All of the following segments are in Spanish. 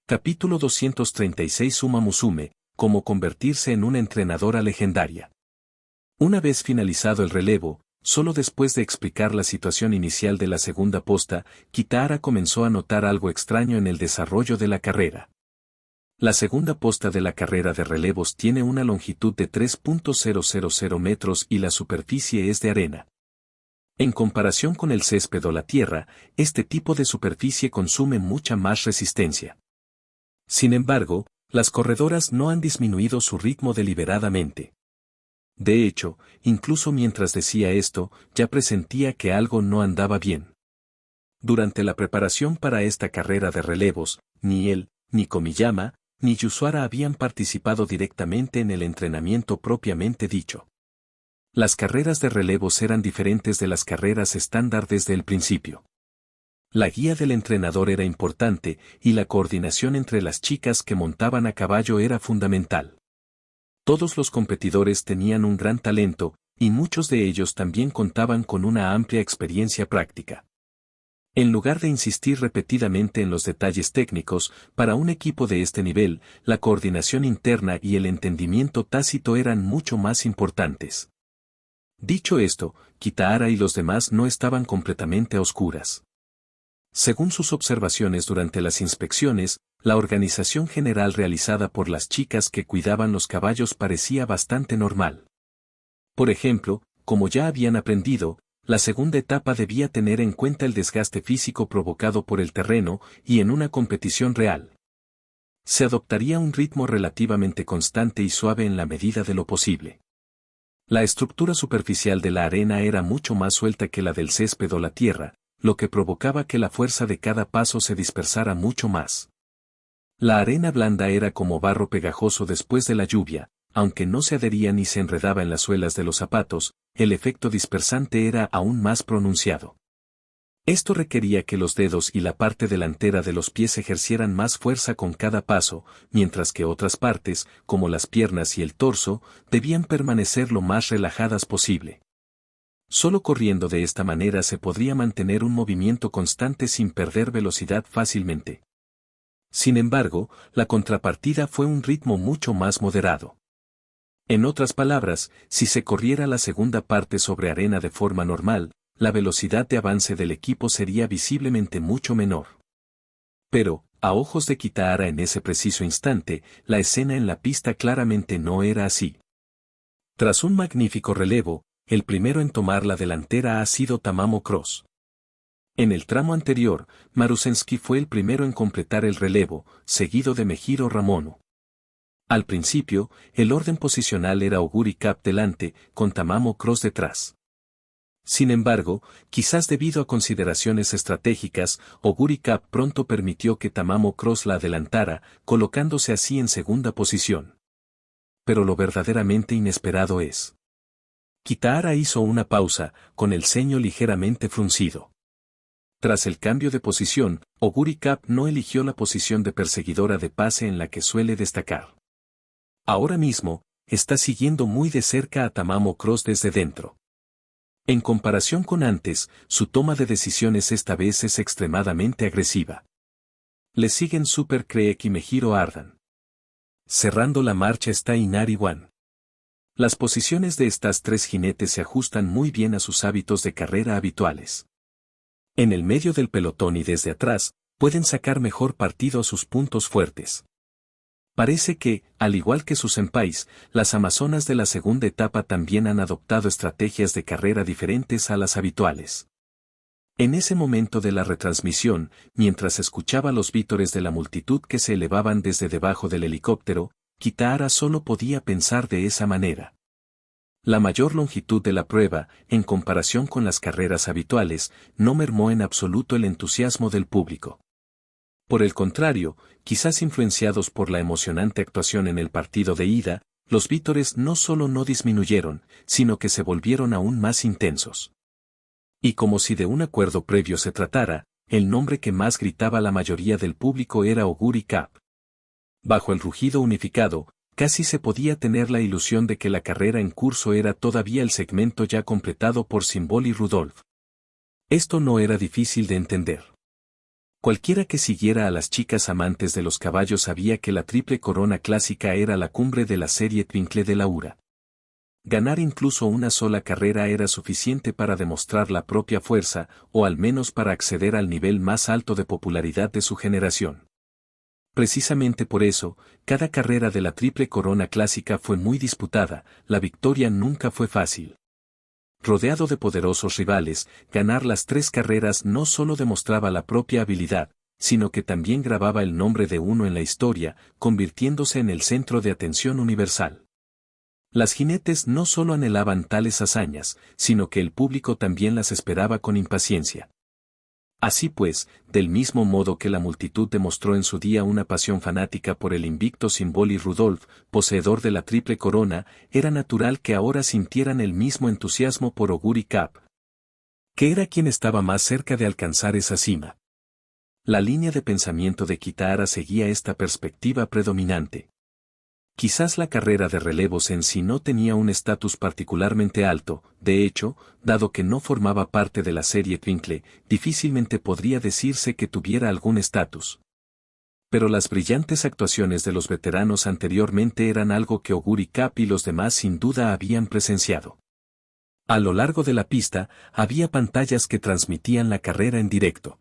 Capítulo 236 Uma Musume, cómo convertirse en una entrenadora legendaria. Una vez finalizado el relevo, solo después de explicar la situación inicial de la segunda posta, Kitahara comenzó a notar algo extraño en el desarrollo de la carrera. La segunda posta de la carrera de relevos tiene una longitud de 3.000 metros y la superficie es de arena. En comparación con el césped o la tierra, este tipo de superficie consume mucha más resistencia. Sin embargo, las corredoras no han disminuido su ritmo deliberadamente. De hecho, incluso mientras decía esto, ya presentía que algo no andaba bien. Durante la preparación para esta carrera de relevos, ni él, ni Komiyama, ni Yusara habían participado directamente en el entrenamiento propiamente dicho. Las carreras de relevos eran diferentes de las carreras estándar desde el principio. La guía del entrenador era importante y la coordinación entre las chicas que montaban a caballo era fundamental. Todos los competidores tenían un gran talento, y muchos de ellos también contaban con una amplia experiencia práctica. En lugar de insistir repetidamente en los detalles técnicos, para un equipo de este nivel, la coordinación interna y el entendimiento tácito eran mucho más importantes. Dicho esto, Kitahara y los demás no estaban completamente a oscuras. Según sus observaciones durante las inspecciones, la organización general realizada por las chicas que cuidaban los caballos parecía bastante normal. Por ejemplo, como ya habían aprendido, la segunda etapa debía tener en cuenta el desgaste físico provocado por el terreno y en una competición real. Se adoptaría un ritmo relativamente constante y suave en la medida de lo posible. La estructura superficial de la arena era mucho más suelta que la del césped o la tierra, lo que provocaba que la fuerza de cada paso se dispersara mucho más. La arena blanda era como barro pegajoso después de la lluvia, aunque no se adhería ni se enredaba en las suelas de los zapatos, el efecto dispersante era aún más pronunciado. Esto requería que los dedos y la parte delantera de los pies ejercieran más fuerza con cada paso, mientras que otras partes, como las piernas y el torso, debían permanecer lo más relajadas posible. Solo corriendo de esta manera se podría mantener un movimiento constante sin perder velocidad fácilmente. Sin embargo, la contrapartida fue un ritmo mucho más moderado. En otras palabras, si se corriera la segunda parte sobre arena de forma normal, la velocidad de avance del equipo sería visiblemente mucho menor. Pero, a ojos de Kitahara en ese preciso instante, la escena en la pista claramente no era así. Tras un magnífico relevo, el primero en tomar la delantera ha sido Tamamo Cross. En el tramo anterior, Marusensky fue el primero en completar el relevo, seguido de Mejiro Ramono. Al principio, el orden posicional era Oguri Cap delante, con Tamamo Cross detrás. Sin embargo, quizás debido a consideraciones estratégicas, Oguri Cap pronto permitió que Tamamo Cross la adelantara, colocándose así en segunda posición. Pero lo verdaderamente inesperado es. Kitahara hizo una pausa, con el ceño ligeramente fruncido. Tras el cambio de posición, Oguri Cap no eligió la posición de perseguidora de pase en la que suele destacar. Ahora mismo, está siguiendo muy de cerca a Tamamo Cross desde dentro. En comparación con antes, su toma de decisiones esta vez es extremadamente agresiva. Le siguen Super Creek y Mejiro Ardan. Cerrando la marcha está Inari One. Las posiciones de estas tres jinetes se ajustan muy bien a sus hábitos de carrera habituales. En el medio del pelotón y desde atrás, pueden sacar mejor partido a sus puntos fuertes. Parece que, al igual que sus senpais, las amazonas de la segunda etapa también han adoptado estrategias de carrera diferentes a las habituales. En ese momento de la retransmisión, mientras escuchaba los vítores de la multitud que se elevaban desde debajo del helicóptero, Kitahara solo podía pensar de esa manera. La mayor longitud de la prueba, en comparación con las carreras habituales, no mermó en absoluto el entusiasmo del público. Por el contrario, quizás influenciados por la emocionante actuación en el partido de ida, los vítores no solo no disminuyeron, sino que se volvieron aún más intensos. Y como si de un acuerdo previo se tratara, el nombre que más gritaba la mayoría del público era Oguri Cap. Bajo el rugido unificado, casi se podía tener la ilusión de que la carrera en curso era todavía el segmento ya completado por Symbol y Rudolph. Esto no era difícil de entender. Cualquiera que siguiera a las chicas amantes de los caballos sabía que la Triple Corona Clásica era la cumbre de la serie Twinkle de Laura. Ganar incluso una sola carrera era suficiente para demostrar la propia fuerza, o al menos para acceder al nivel más alto de popularidad de su generación. Precisamente por eso, cada carrera de la Triple Corona Clásica fue muy disputada, la victoria nunca fue fácil. Rodeado de poderosos rivales, ganar las 3 carreras no solo demostraba la propia habilidad, sino que también grababa el nombre de uno en la historia, convirtiéndose en el centro de atención universal. Las jinetes no solo anhelaban tales hazañas, sino que el público también las esperaba con impaciencia. Así pues, del mismo modo que la multitud demostró en su día una pasión fanática por el invicto Symboli Rudolph, poseedor de la Triple Corona, era natural que ahora sintieran el mismo entusiasmo por Auguri Cap, que era quien estaba más cerca de alcanzar esa cima. La línea de pensamiento de Kitahara seguía esta perspectiva predominante. Quizás la carrera de relevos en sí no tenía un estatus particularmente alto, de hecho, dado que no formaba parte de la serie Twinkle, difícilmente podría decirse que tuviera algún estatus. Pero las brillantes actuaciones de los veteranos anteriormente eran algo que Auguri Cap y los demás sin duda habían presenciado. A lo largo de la pista, había pantallas que transmitían la carrera en directo.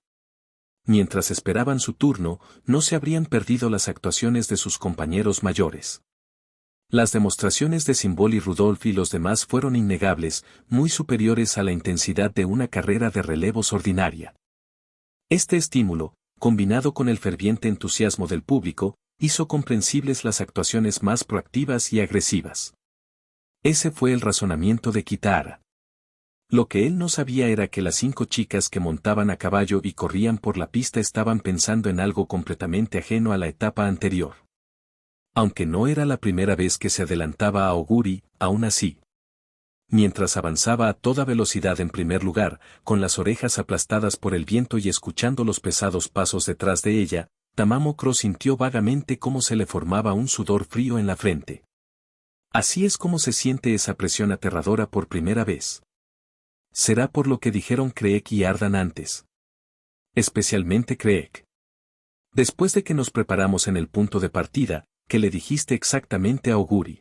Mientras esperaban su turno, no se habrían perdido las actuaciones de sus compañeros mayores. Las demostraciones de Symboli Rudolph y los demás fueron innegables, muy superiores a la intensidad de una carrera de relevos ordinaria. Este estímulo, combinado con el ferviente entusiasmo del público, hizo comprensibles las actuaciones más proactivas y agresivas. Ese fue el razonamiento de Kitahara. Lo que él no sabía era que las 5 chicas que montaban a caballo y corrían por la pista estaban pensando en algo completamente ajeno a la etapa anterior. Aunque no era la primera vez que se adelantaba a Auguri, aún así. Mientras avanzaba a toda velocidad en primer lugar, con las orejas aplastadas por el viento y escuchando los pesados pasos detrás de ella, Tamamo Cross sintió vagamente cómo se le formaba un sudor frío en la frente. Así es como se siente esa presión aterradora por primera vez. Será por lo que dijeron Creek y Ardan antes. Especialmente Creek. Después de que nos preparamos en el punto de partida, ¿qué le dijiste exactamente a Auguri?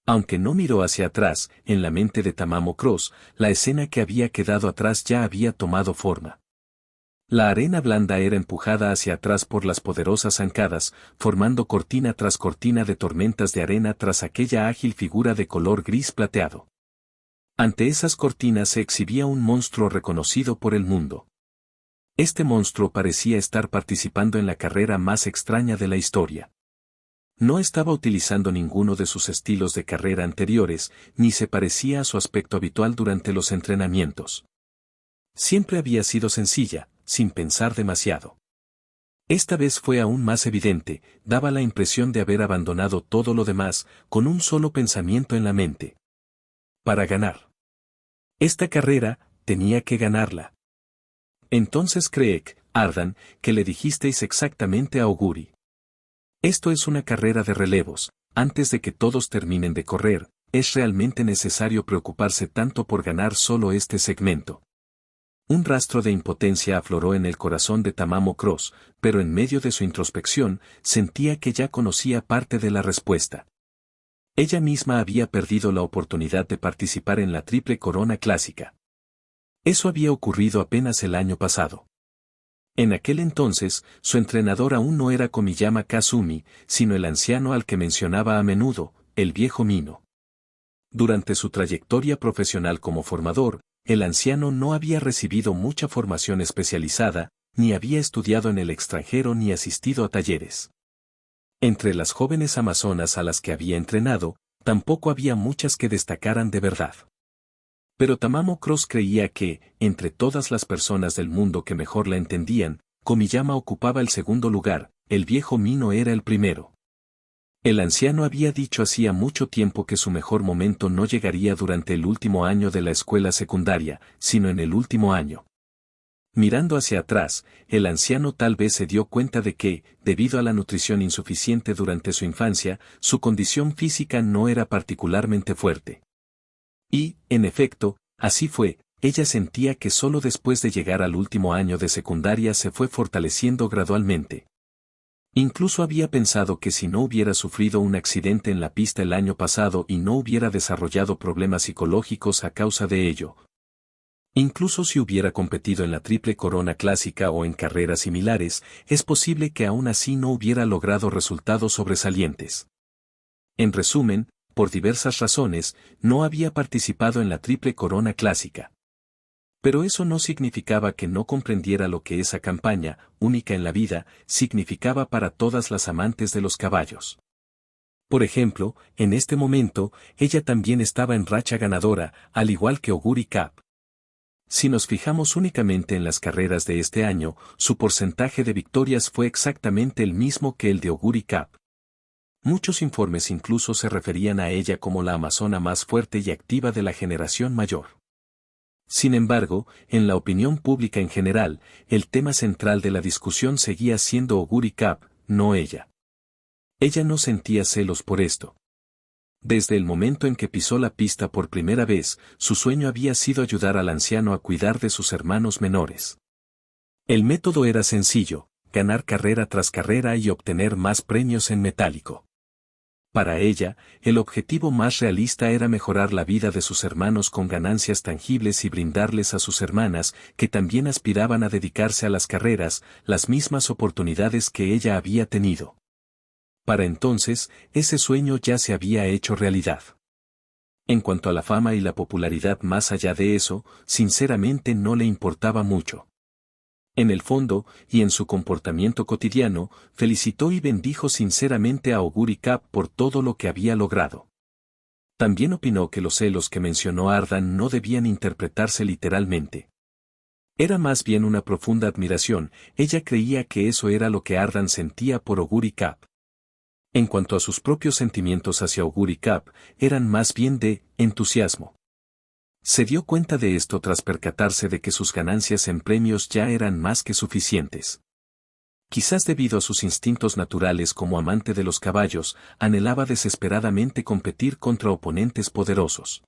Aunque no miró hacia atrás, en la mente de Tamamo Cross, la escena que había quedado atrás ya había tomado forma. La arena blanda era empujada hacia atrás por las poderosas zancadas, formando cortina tras cortina de tormentas de arena tras aquella ágil figura de color gris plateado. Ante esas cortinas se exhibía un monstruo reconocido por el mundo. Este monstruo parecía estar participando en la carrera más extraña de la historia. No estaba utilizando ninguno de sus estilos de carrera anteriores, ni se parecía a su aspecto habitual durante los entrenamientos. Siempre había sido sencilla, sin pensar demasiado. Esta vez fue aún más evidente, daba la impresión de haber abandonado todo lo demás, con un solo pensamiento en la mente. Para ganar. Esta carrera, tenía que ganarla. Entonces Creek, Ardan, ¿qué le dijisteis exactamente a Auguri? Esto es una carrera de relevos, antes de que todos terminen de correr, ¿es realmente necesario preocuparse tanto por ganar solo este segmento? Un rastro de impotencia afloró en el corazón de Tamamo Cross, pero en medio de su introspección, sentía que ya conocía parte de la respuesta. Ella misma había perdido la oportunidad de participar en la Triple Corona Clásica. Eso había ocurrido apenas el año pasado. En aquel entonces, su entrenador aún no era Komiyama Kazumi, sino el anciano al que mencionaba a menudo, el viejo Mino. Durante su trayectoria profesional como formador, el anciano no había recibido mucha formación especializada, ni había estudiado en el extranjero ni asistido a talleres. Entre las jóvenes amazonas a las que había entrenado, tampoco había muchas que destacaran de verdad. Pero Tamamo Cross creía que, entre todas las personas del mundo que mejor la entendían, Komiyama ocupaba el segundo lugar, el viejo Mino era el primero. El anciano había dicho hacía mucho tiempo que su mejor momento no llegaría durante el último año de la escuela secundaria, sino en el último año. Mirando hacia atrás, el anciano tal vez se dio cuenta de que, debido a la nutrición insuficiente durante su infancia, su condición física no era particularmente fuerte. Y, en efecto, así fue, ella sentía que solo después de llegar al último año de secundaria se fue fortaleciendo gradualmente. Incluso había pensado que si no hubiera sufrido un accidente en la pista el año pasado y no hubiera desarrollado problemas psicológicos a causa de ello, incluso si hubiera competido en la Triple Corona Clásica o en carreras similares, es posible que aún así no hubiera logrado resultados sobresalientes. En resumen, por diversas razones, no había participado en la Triple Corona Clásica. Pero eso no significaba que no comprendiera lo que esa campaña, única en la vida, significaba para todas las amantes de los caballos. Por ejemplo, en este momento, ella también estaba en racha ganadora, al igual que Auguri Cup. Si nos fijamos únicamente en las carreras de este año, su porcentaje de victorias fue exactamente el mismo que el de Auguri Cup. Muchos informes incluso se referían a ella como la amazona más fuerte y activa de la generación mayor. Sin embargo, en la opinión pública en general, el tema central de la discusión seguía siendo Auguri Cup, no ella. Ella no sentía celos por esto. Desde el momento en que pisó la pista por primera vez, su sueño había sido ayudar al anciano a cuidar de sus hermanos menores. El método era sencillo, ganar carrera tras carrera y obtener más premios en metálico. Para ella, el objetivo más realista era mejorar la vida de sus hermanos con ganancias tangibles y brindarles a sus hermanas, que también aspiraban a dedicarse a las carreras, las mismas oportunidades que ella había tenido. Para entonces, ese sueño ya se había hecho realidad. En cuanto a la fama y la popularidad más allá de eso, sinceramente no le importaba mucho. En el fondo, y en su comportamiento cotidiano, felicitó y bendijo sinceramente a Auguri Cup por todo lo que había logrado. También opinó que los celos que mencionó Ardan no debían interpretarse literalmente. Era más bien una profunda admiración, ella creía que eso era lo que Ardan sentía por Auguri Cup. En cuanto a sus propios sentimientos hacia Auguri Cup, eran más bien de entusiasmo. Se dio cuenta de esto tras percatarse de que sus ganancias en premios ya eran más que suficientes. Quizás debido a sus instintos naturales como amante de los caballos, anhelaba desesperadamente competir contra oponentes poderosos.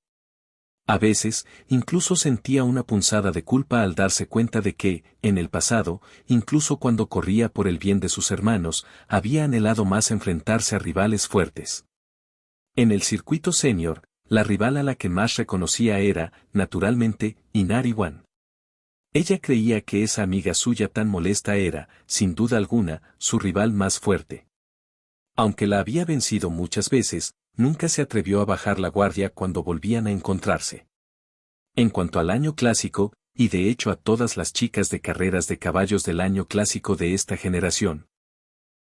A veces, incluso sentía una punzada de culpa al darse cuenta de que, en el pasado, incluso cuando corría por el bien de sus hermanos, había anhelado más enfrentarse a rivales fuertes. En el circuito senior, la rival a la que más reconocía era, naturalmente, Inari One. Ella creía que esa amiga suya tan molesta era, sin duda alguna, su rival más fuerte. Aunque la había vencido muchas veces, nunca se atrevió a bajar la guardia cuando volvían a encontrarse. En cuanto al año clásico, y de hecho a todas las chicas de carreras de caballos del año clásico de esta generación,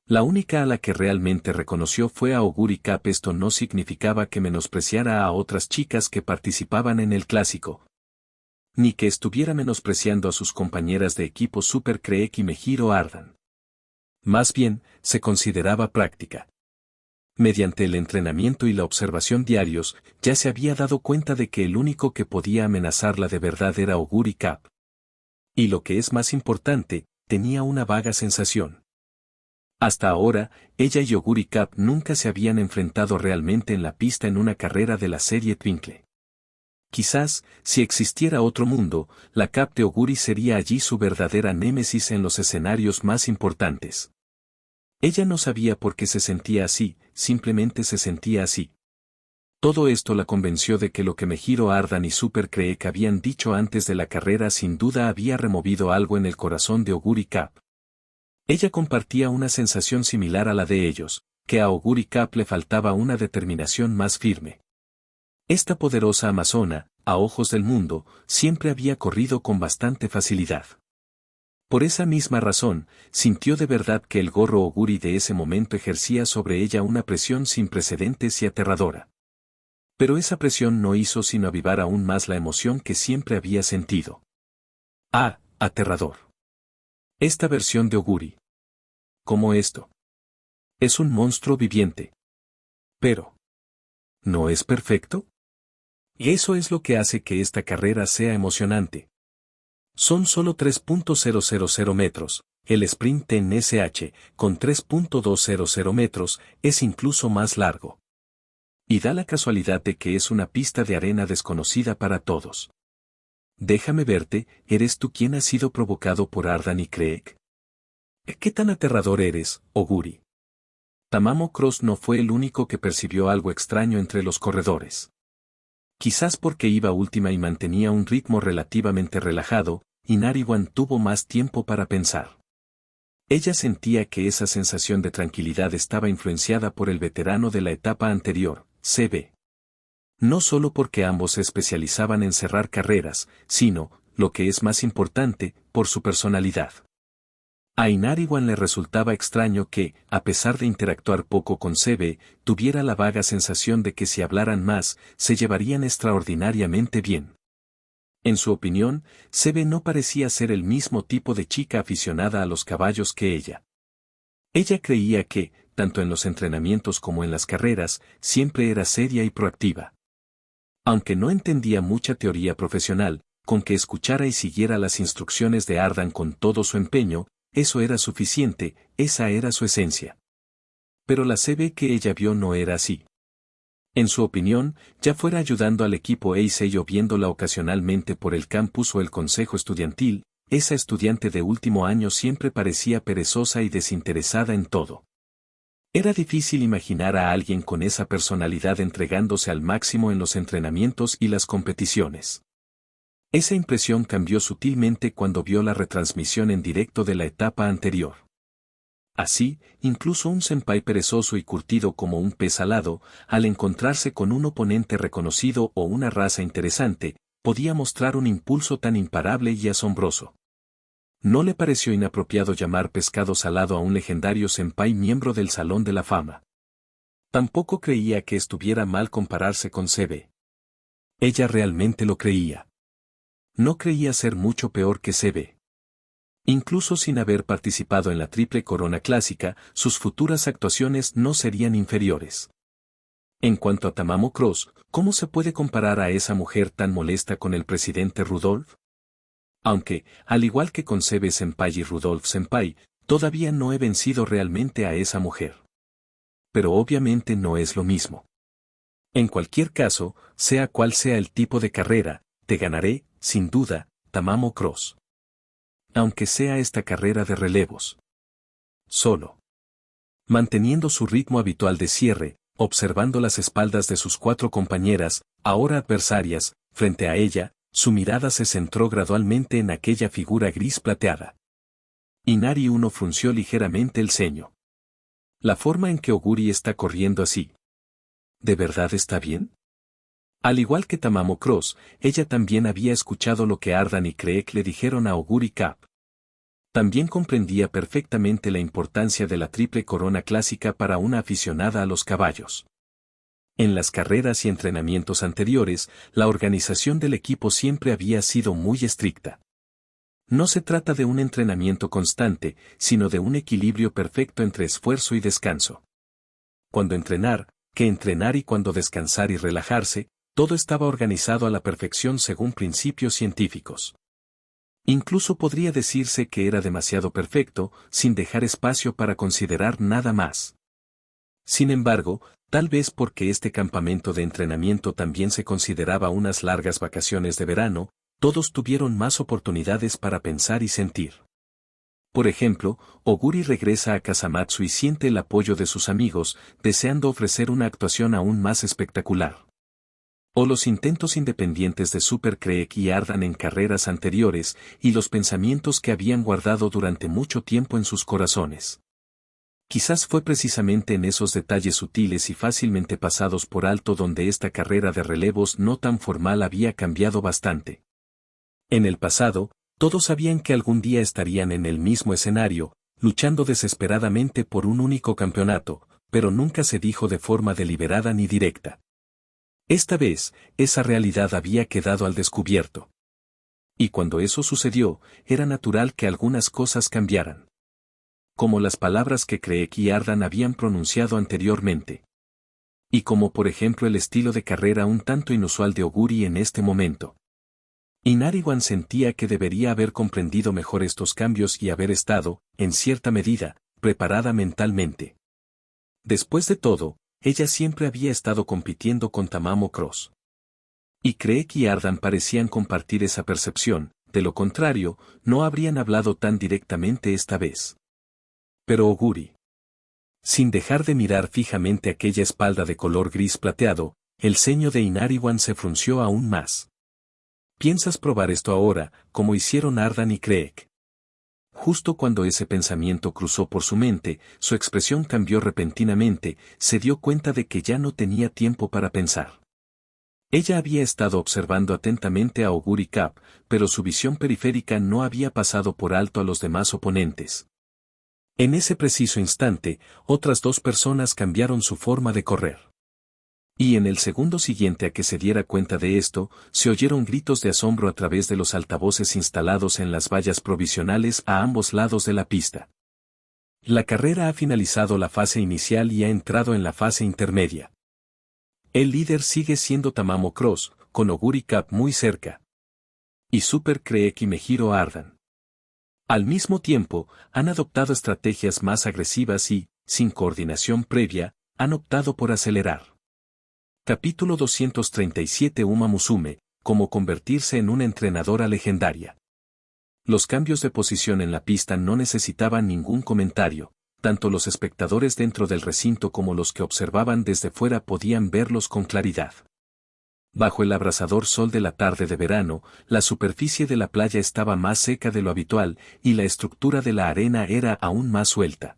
la única a la que realmente reconoció fue a Auguri Cup. Esto no significaba que menospreciara a otras chicas que participaban en el clásico, ni que estuviera menospreciando a sus compañeras de equipo Super Creek y Mejiro Ardan. Más bien, se consideraba práctica. Mediante el entrenamiento y la observación diarios, ya se había dado cuenta de que el único que podía amenazarla de verdad era Auguri Cup. Y lo que es más importante, tenía una vaga sensación. Hasta ahora, ella y Auguri Cup nunca se habían enfrentado realmente en la pista en una carrera de la serie Twinkle. Quizás, si existiera otro mundo, la Cup de Auguri sería allí su verdadera némesis en los escenarios más importantes. Ella no sabía por qué se sentía así, simplemente se sentía así. Todo esto la convenció de que lo que Mejiro Ardan y Super Creek habían dicho antes de la carrera sin duda había removido algo en el corazón de Auguri Cup. Ella compartía una sensación similar a la de ellos, que a Auguri Cup le faltaba una determinación más firme. Esta poderosa amazona, a ojos del mundo, siempre había corrido con bastante facilidad. Por esa misma razón, sintió de verdad que el gorro Auguri de ese momento ejercía sobre ella una presión sin precedentes y aterradora. Pero esa presión no hizo sino avivar aún más la emoción que siempre había sentido. Ah, aterrador. Esta versión de Auguri. ¿Cómo esto? Es un monstruo viviente. Pero, ¿no es perfecto? Y eso es lo que hace que esta carrera sea emocionante. Son solo 3.000 metros, el sprint en SH, con 3.200 metros, es incluso más largo. Y da la casualidad de que es una pista de arena desconocida para todos. Déjame verte, ¿eres tú quien ha sido provocado por Ardan y Creek? ¿Qué tan aterrador eres, Oguri? Tamamo Cross no fue el único que percibió algo extraño entre los corredores. Quizás porque iba última y mantenía un ritmo relativamente relajado, Inariwan tuvo más tiempo para pensar. Ella sentía que esa sensación de tranquilidad estaba influenciada por el veterano de la etapa anterior, CB. No solo porque ambos se especializaban en cerrar carreras, sino, lo que es más importante, por su personalidad. A Inariwan le resultaba extraño que, a pesar de interactuar poco con CB, tuviera la vaga sensación de que si hablaran más, se llevarían extraordinariamente bien. En su opinión, CB no parecía ser el mismo tipo de chica aficionada a los caballos que ella. Ella creía que, tanto en los entrenamientos como en las carreras, siempre era seria y proactiva. Aunque no entendía mucha teoría profesional, con que escuchara y siguiera las instrucciones de Ardan con todo su empeño, eso era suficiente, esa era su esencia. Pero la CB que ella vio no era así. En su opinión, ya fuera ayudando al equipo Eisei o viéndola ocasionalmente por el campus o el consejo estudiantil, esa estudiante de último año siempre parecía perezosa y desinteresada en todo. Era difícil imaginar a alguien con esa personalidad entregándose al máximo en los entrenamientos y las competiciones. Esa impresión cambió sutilmente cuando vio la retransmisión en directo de la etapa anterior. Así, incluso un senpai perezoso y curtido como un pez alado, al encontrarse con un oponente reconocido o una raza interesante, podía mostrar un impulso tan imparable y asombroso. No le pareció inapropiado llamar pescado salado a un legendario senpai miembro del Salón de la Fama. Tampoco creía que estuviera mal compararse con CB. Ella realmente lo creía. No creía ser mucho peor que CB. Incluso sin haber participado en la Triple Corona Clásica, sus futuras actuaciones no serían inferiores. En cuanto a Tamamo Cross, ¿cómo se puede comparar a esa mujer tan molesta con el presidente Rudolph? Aunque, al igual que con CB Senpai y Rudolph Senpai, todavía no he vencido realmente a esa mujer. Pero obviamente no es lo mismo. En cualquier caso, sea cual sea el tipo de carrera, te ganaré, sin duda, Tamamo Cross. Aunque sea esta carrera de relevos. Solo. Manteniendo su ritmo habitual de cierre, observando las espaldas de sus 4 compañeras, ahora adversarias, frente a ella, su mirada se centró gradualmente en aquella figura gris plateada. Inari uno frunció ligeramente el ceño. La forma en que Oguri está corriendo así. ¿De verdad está bien? Al igual que Tamamo Cross, ella también había escuchado lo que Ardan y Creek le dijeron a Oguri Cap. También comprendía perfectamente la importancia de la Triple Corona Clásica para una aficionada a los caballos. En las carreras y entrenamientos anteriores, la organización del equipo siempre había sido muy estricta. No se trata de un entrenamiento constante, sino de un equilibrio perfecto entre esfuerzo y descanso. Cuando entrenar, qué entrenar y cuando descansar y relajarse, todo estaba organizado a la perfección según principios científicos. Incluso podría decirse que era demasiado perfecto, sin dejar espacio para considerar nada más. Sin embargo, tal vez porque este campamento de entrenamiento también se consideraba unas largas vacaciones de verano, todos tuvieron más oportunidades para pensar y sentir. Por ejemplo, Oguri regresa a Kasamatsu y siente el apoyo de sus amigos, deseando ofrecer una actuación aún más espectacular. O los intentos independientes de Super Creek y Ardan en carreras anteriores, y los pensamientos que habían guardado durante mucho tiempo en sus corazones. Quizás fue precisamente en esos detalles sutiles y fácilmente pasados por alto donde esta carrera de relevos no tan formal había cambiado bastante. En el pasado, todos sabían que algún día estarían en el mismo escenario, luchando desesperadamente por un único campeonato, pero nunca se dijo de forma deliberada ni directa. Esta vez, esa realidad había quedado al descubierto. Y cuando eso sucedió, era natural que algunas cosas cambiaran. Como las palabras que Creek y Ardan habían pronunciado anteriormente. Y como por ejemplo el estilo de carrera un tanto inusual de Oguri en este momento. Inariwan sentía que debería haber comprendido mejor estos cambios y haber estado, en cierta medida, preparada mentalmente. Después de todo, ella siempre había estado compitiendo con Tamamo Cross. Y Craig y Ardan parecían compartir esa percepción, de lo contrario, no habrían hablado tan directamente esta vez. Pero Oguri. Sin dejar de mirar fijamente aquella espalda de color gris plateado, el ceño de Inariwan se frunció aún más. ¿Piensas probar esto ahora, como hicieron Ardan y Craig? Justo cuando ese pensamiento cruzó por su mente, su expresión cambió repentinamente, se dio cuenta de que ya no tenía tiempo para pensar. Ella había estado observando atentamente a Oguri Cap, pero su visión periférica no había pasado por alto a los demás oponentes. En ese preciso instante, otras dos personas cambiaron su forma de correr. Y en el segundo siguiente a que se diera cuenta de esto, se oyeron gritos de asombro a través de los altavoces instalados en las vallas provisionales a ambos lados de la pista. La carrera ha finalizado la fase inicial y ha entrado en la fase intermedia. El líder sigue siendo Tamamo Cross, con Oguri Cap muy cerca. Y Super Craig y Mejiro Ardan. Al mismo tiempo, han adoptado estrategias más agresivas y, sin coordinación previa, han optado por acelerar. Capítulo 237 Uma Musume, cómo convertirse en una entrenadora legendaria. Los cambios de posición en la pista no necesitaban ningún comentario, tanto los espectadores dentro del recinto como los que observaban desde fuera podían verlos con claridad. Bajo el abrasador sol de la tarde de verano, la superficie de la playa estaba más seca de lo habitual y la estructura de la arena era aún más suelta.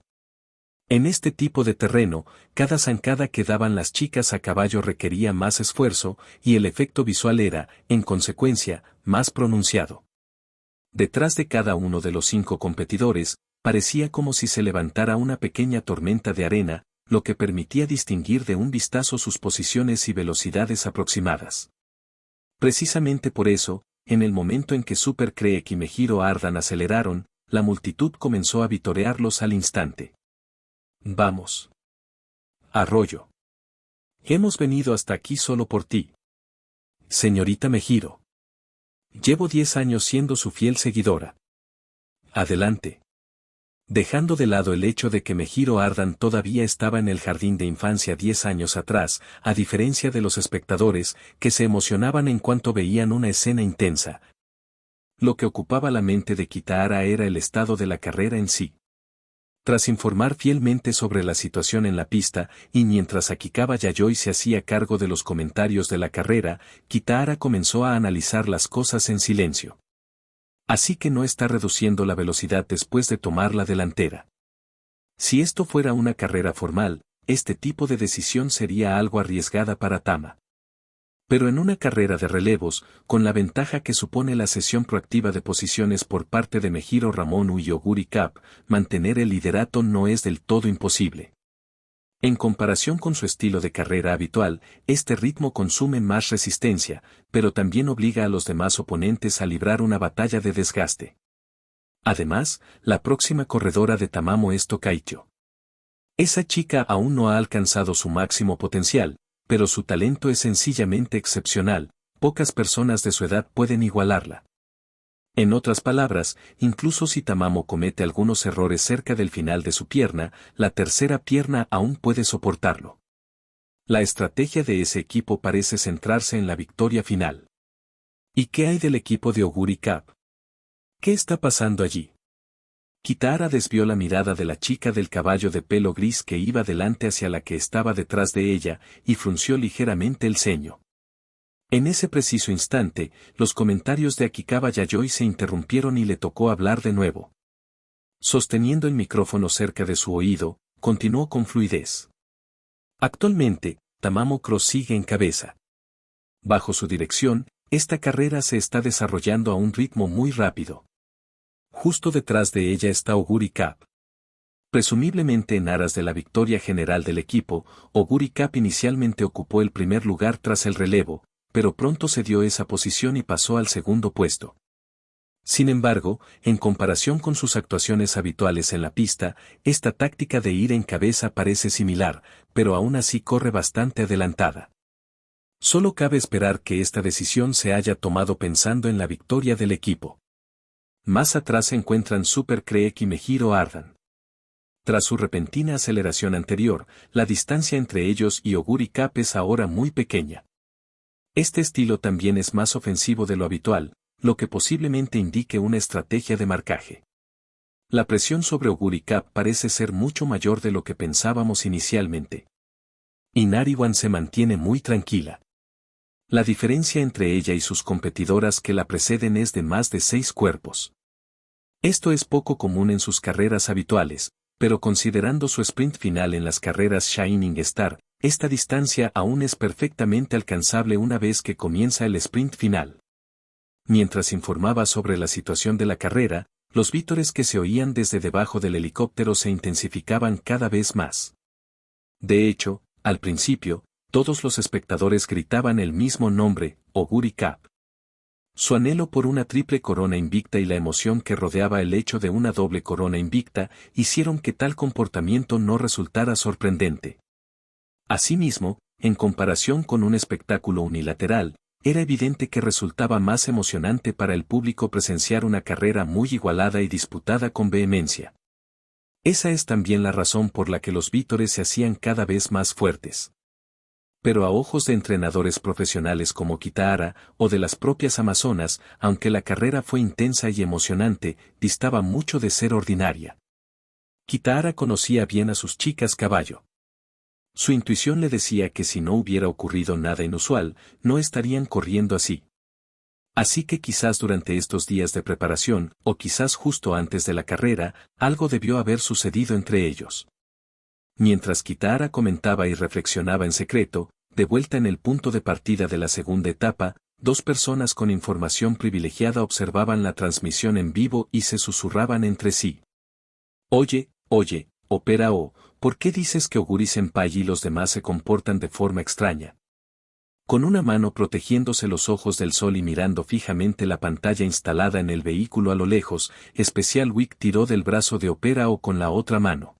En este tipo de terreno, cada zancada que daban las chicas a caballo requería más esfuerzo y el efecto visual era, en consecuencia, más pronunciado. Detrás de cada uno de los 5 competidores, parecía como si se levantara una pequeña tormenta de arena, lo que permitía distinguir de un vistazo sus posiciones y velocidades aproximadas. Precisamente por eso, en el momento en que Super Craig y Mejiro Ardan aceleraron, la multitud comenzó a vitorearlos al instante. Vamos. Arroyo. Hemos venido hasta aquí solo por ti. Señorita Mejiro. Llevo 10 años siendo su fiel seguidora. Adelante. Dejando de lado el hecho de que Mejiro Ardan todavía estaba en el jardín de infancia 10 años atrás, a diferencia de los espectadores, que se emocionaban en cuanto veían una escena intensa. Lo que ocupaba la mente de Kitahara era el estado de la carrera en sí. Tras informar fielmente sobre la situación en la pista, y mientras Akikawa Yayoi se hacía cargo de los comentarios de la carrera, Kitahara comenzó a analizar las cosas en silencio. Así que no está reduciendo la velocidad después de tomar la delantera. Si esto fuera una carrera formal, este tipo de decisión sería algo arriesgada para Tama. Pero en una carrera de relevos, con la ventaja que supone la cesión proactiva de posiciones por parte de Mejiro Ramonu y Oguri Cap, mantener el liderato no es del todo imposible. En comparación con su estilo de carrera habitual, este ritmo consume más resistencia, pero también obliga a los demás oponentes a librar una batalla de desgaste. Además, la próxima corredora de Tamamo es Tokaicho. Esa chica aún no ha alcanzado su máximo potencial, pero su talento es sencillamente excepcional, pocas personas de su edad pueden igualarla. En otras palabras, incluso si Tamamo comete algunos errores cerca del final de su pierna, la tercera pierna aún puede soportarlo. La estrategia de ese equipo parece centrarse en la victoria final. ¿Y qué hay del equipo de Oguri Cap? ¿Qué está pasando allí? Kitahara desvió la mirada de la chica del caballo de pelo gris que iba delante hacia la que estaba detrás de ella, y frunció ligeramente el ceño. En ese preciso instante, los comentarios de Akikawa Yayoi se interrumpieron y le tocó hablar de nuevo. Sosteniendo el micrófono cerca de su oído, continuó con fluidez. Actualmente, Tamamo Cross sigue en cabeza. Bajo su dirección, esta carrera se está desarrollando a un ritmo muy rápido. Justo detrás de ella está Oguri Cap. Presumiblemente en aras de la victoria general del equipo, Oguri Cap inicialmente ocupó el primer lugar tras el relevo, pero pronto cedió esa posición y pasó al segundo puesto. Sin embargo, en comparación con sus actuaciones habituales en la pista, esta táctica de ir en cabeza parece similar, pero aún así corre bastante adelantada. Solo cabe esperar que esta decisión se haya tomado pensando en la victoria del equipo. Más atrás se encuentran Super Craig y Mejiro Ardan. Tras su repentina aceleración anterior, la distancia entre ellos y Oguri Cap es ahora muy pequeña. Este estilo también es más ofensivo de lo habitual, lo que posiblemente indique una estrategia de marcaje. La presión sobre Oguri Cup parece ser mucho mayor de lo que pensábamos inicialmente. Inariwan se mantiene muy tranquila. La diferencia entre ella y sus competidoras que la preceden es de más de 6 cuerpos. Esto es poco común en sus carreras habituales, pero considerando su sprint final en las carreras Shining Star, esta distancia aún es perfectamente alcanzable una vez que comienza el sprint final. Mientras informaba sobre la situación de la carrera, los vítores que se oían desde debajo del helicóptero se intensificaban cada vez más. De hecho, al principio, todos los espectadores gritaban el mismo nombre, Oguri Cup. Su anhelo por una triple corona invicta y la emoción que rodeaba el hecho de una doble corona invicta hicieron que tal comportamiento no resultara sorprendente. Asimismo, en comparación con un espectáculo unilateral, era evidente que resultaba más emocionante para el público presenciar una carrera muy igualada y disputada con vehemencia. Esa es también la razón por la que los vítores se hacían cada vez más fuertes. Pero a ojos de entrenadores profesionales como Kitahara, o de las propias amazonas, aunque la carrera fue intensa y emocionante, distaba mucho de ser ordinaria. Kitahara conocía bien a sus chicas caballo. Su intuición le decía que si no hubiera ocurrido nada inusual, no estarían corriendo así. Así que quizás durante estos días de preparación, o quizás justo antes de la carrera, algo debió haber sucedido entre ellos. Mientras Kitahara comentaba y reflexionaba en secreto, de vuelta en el punto de partida de la segunda etapa, 2 personas con información privilegiada observaban la transmisión en vivo y se susurraban entre sí. Oye, Opera O, ¿por qué dices que Oguri-senpai y los demás se comportan de forma extraña? Con una mano protegiéndose los ojos del sol y mirando fijamente la pantalla instalada en el vehículo a lo lejos, Special Week tiró del brazo de Opera O con la otra mano.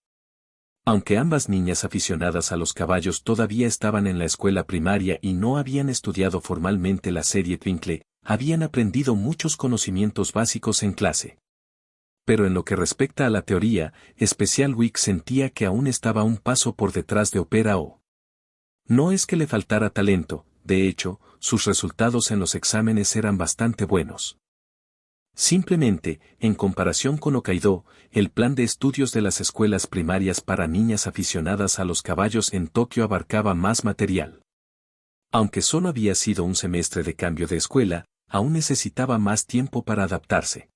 Aunque ambas niñas aficionadas a los caballos todavía estaban en la escuela primaria y no habían estudiado formalmente la serie Twinkle, habían aprendido muchos conocimientos básicos en clase. Pero en lo que respecta a la teoría, Special Week sentía que aún estaba un paso por detrás de Opera O. No es que le faltara talento, de hecho, sus resultados en los exámenes eran bastante buenos. Simplemente, en comparación con Hokkaido, el plan de estudios de las escuelas primarias para niñas aficionadas a los caballos en Tokio abarcaba más material. Aunque solo había sido un semestre de cambio de escuela, aún necesitaba más tiempo para adaptarse.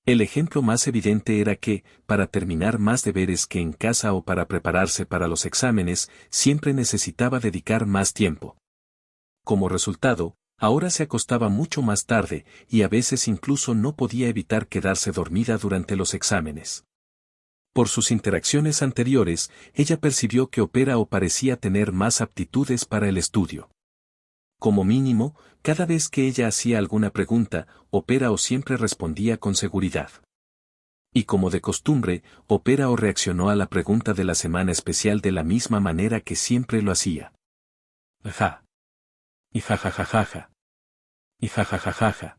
El ejemplo más evidente era que, para terminar más deberes que en casa o para prepararse para los exámenes, siempre necesitaba dedicar más tiempo. Como resultado, ahora se acostaba mucho más tarde, y a veces incluso no podía evitar quedarse dormida durante los exámenes. Por sus interacciones anteriores, ella percibió que Opera O parecía tener más aptitudes para el estudio. Como mínimo, cada vez que ella hacía alguna pregunta, Opera O siempre respondía con seguridad. Y como de costumbre, Opera O reaccionó a la pregunta de la semana especial de la misma manera que siempre lo hacía. Ja. Y jajajajaja. Y jajajajaja.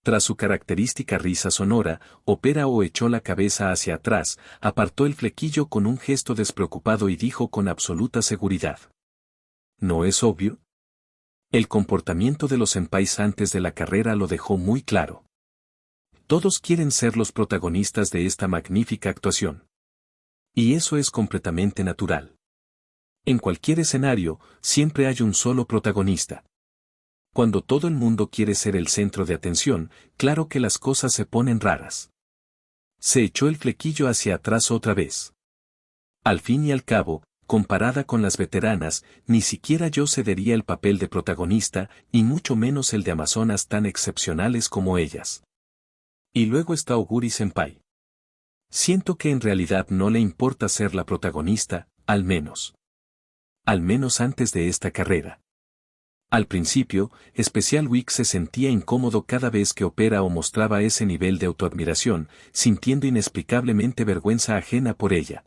Tras su característica risa sonora, Opera O echó la cabeza hacia atrás, apartó el flequillo con un gesto despreocupado y dijo con absoluta seguridad. ¿No es obvio? El comportamiento de los senpais antes de la carrera lo dejó muy claro. Todos quieren ser los protagonistas de esta magnífica actuación. Y eso es completamente natural. En cualquier escenario, siempre hay un solo protagonista. Cuando todo el mundo quiere ser el centro de atención, claro que las cosas se ponen raras. Se echó el flequillo hacia atrás otra vez. Al fin y al cabo, comparada con las veteranas, ni siquiera yo cedería el papel de protagonista, y mucho menos el de amazonas tan excepcionales como ellas. Y luego está Oguri-senpai. Siento que en realidad no le importa ser la protagonista, al menos. Al menos antes de esta carrera. Al principio, Special Week se sentía incómodo cada vez que Opera O mostraba ese nivel de autoadmiración, sintiendo inexplicablemente vergüenza ajena por ella.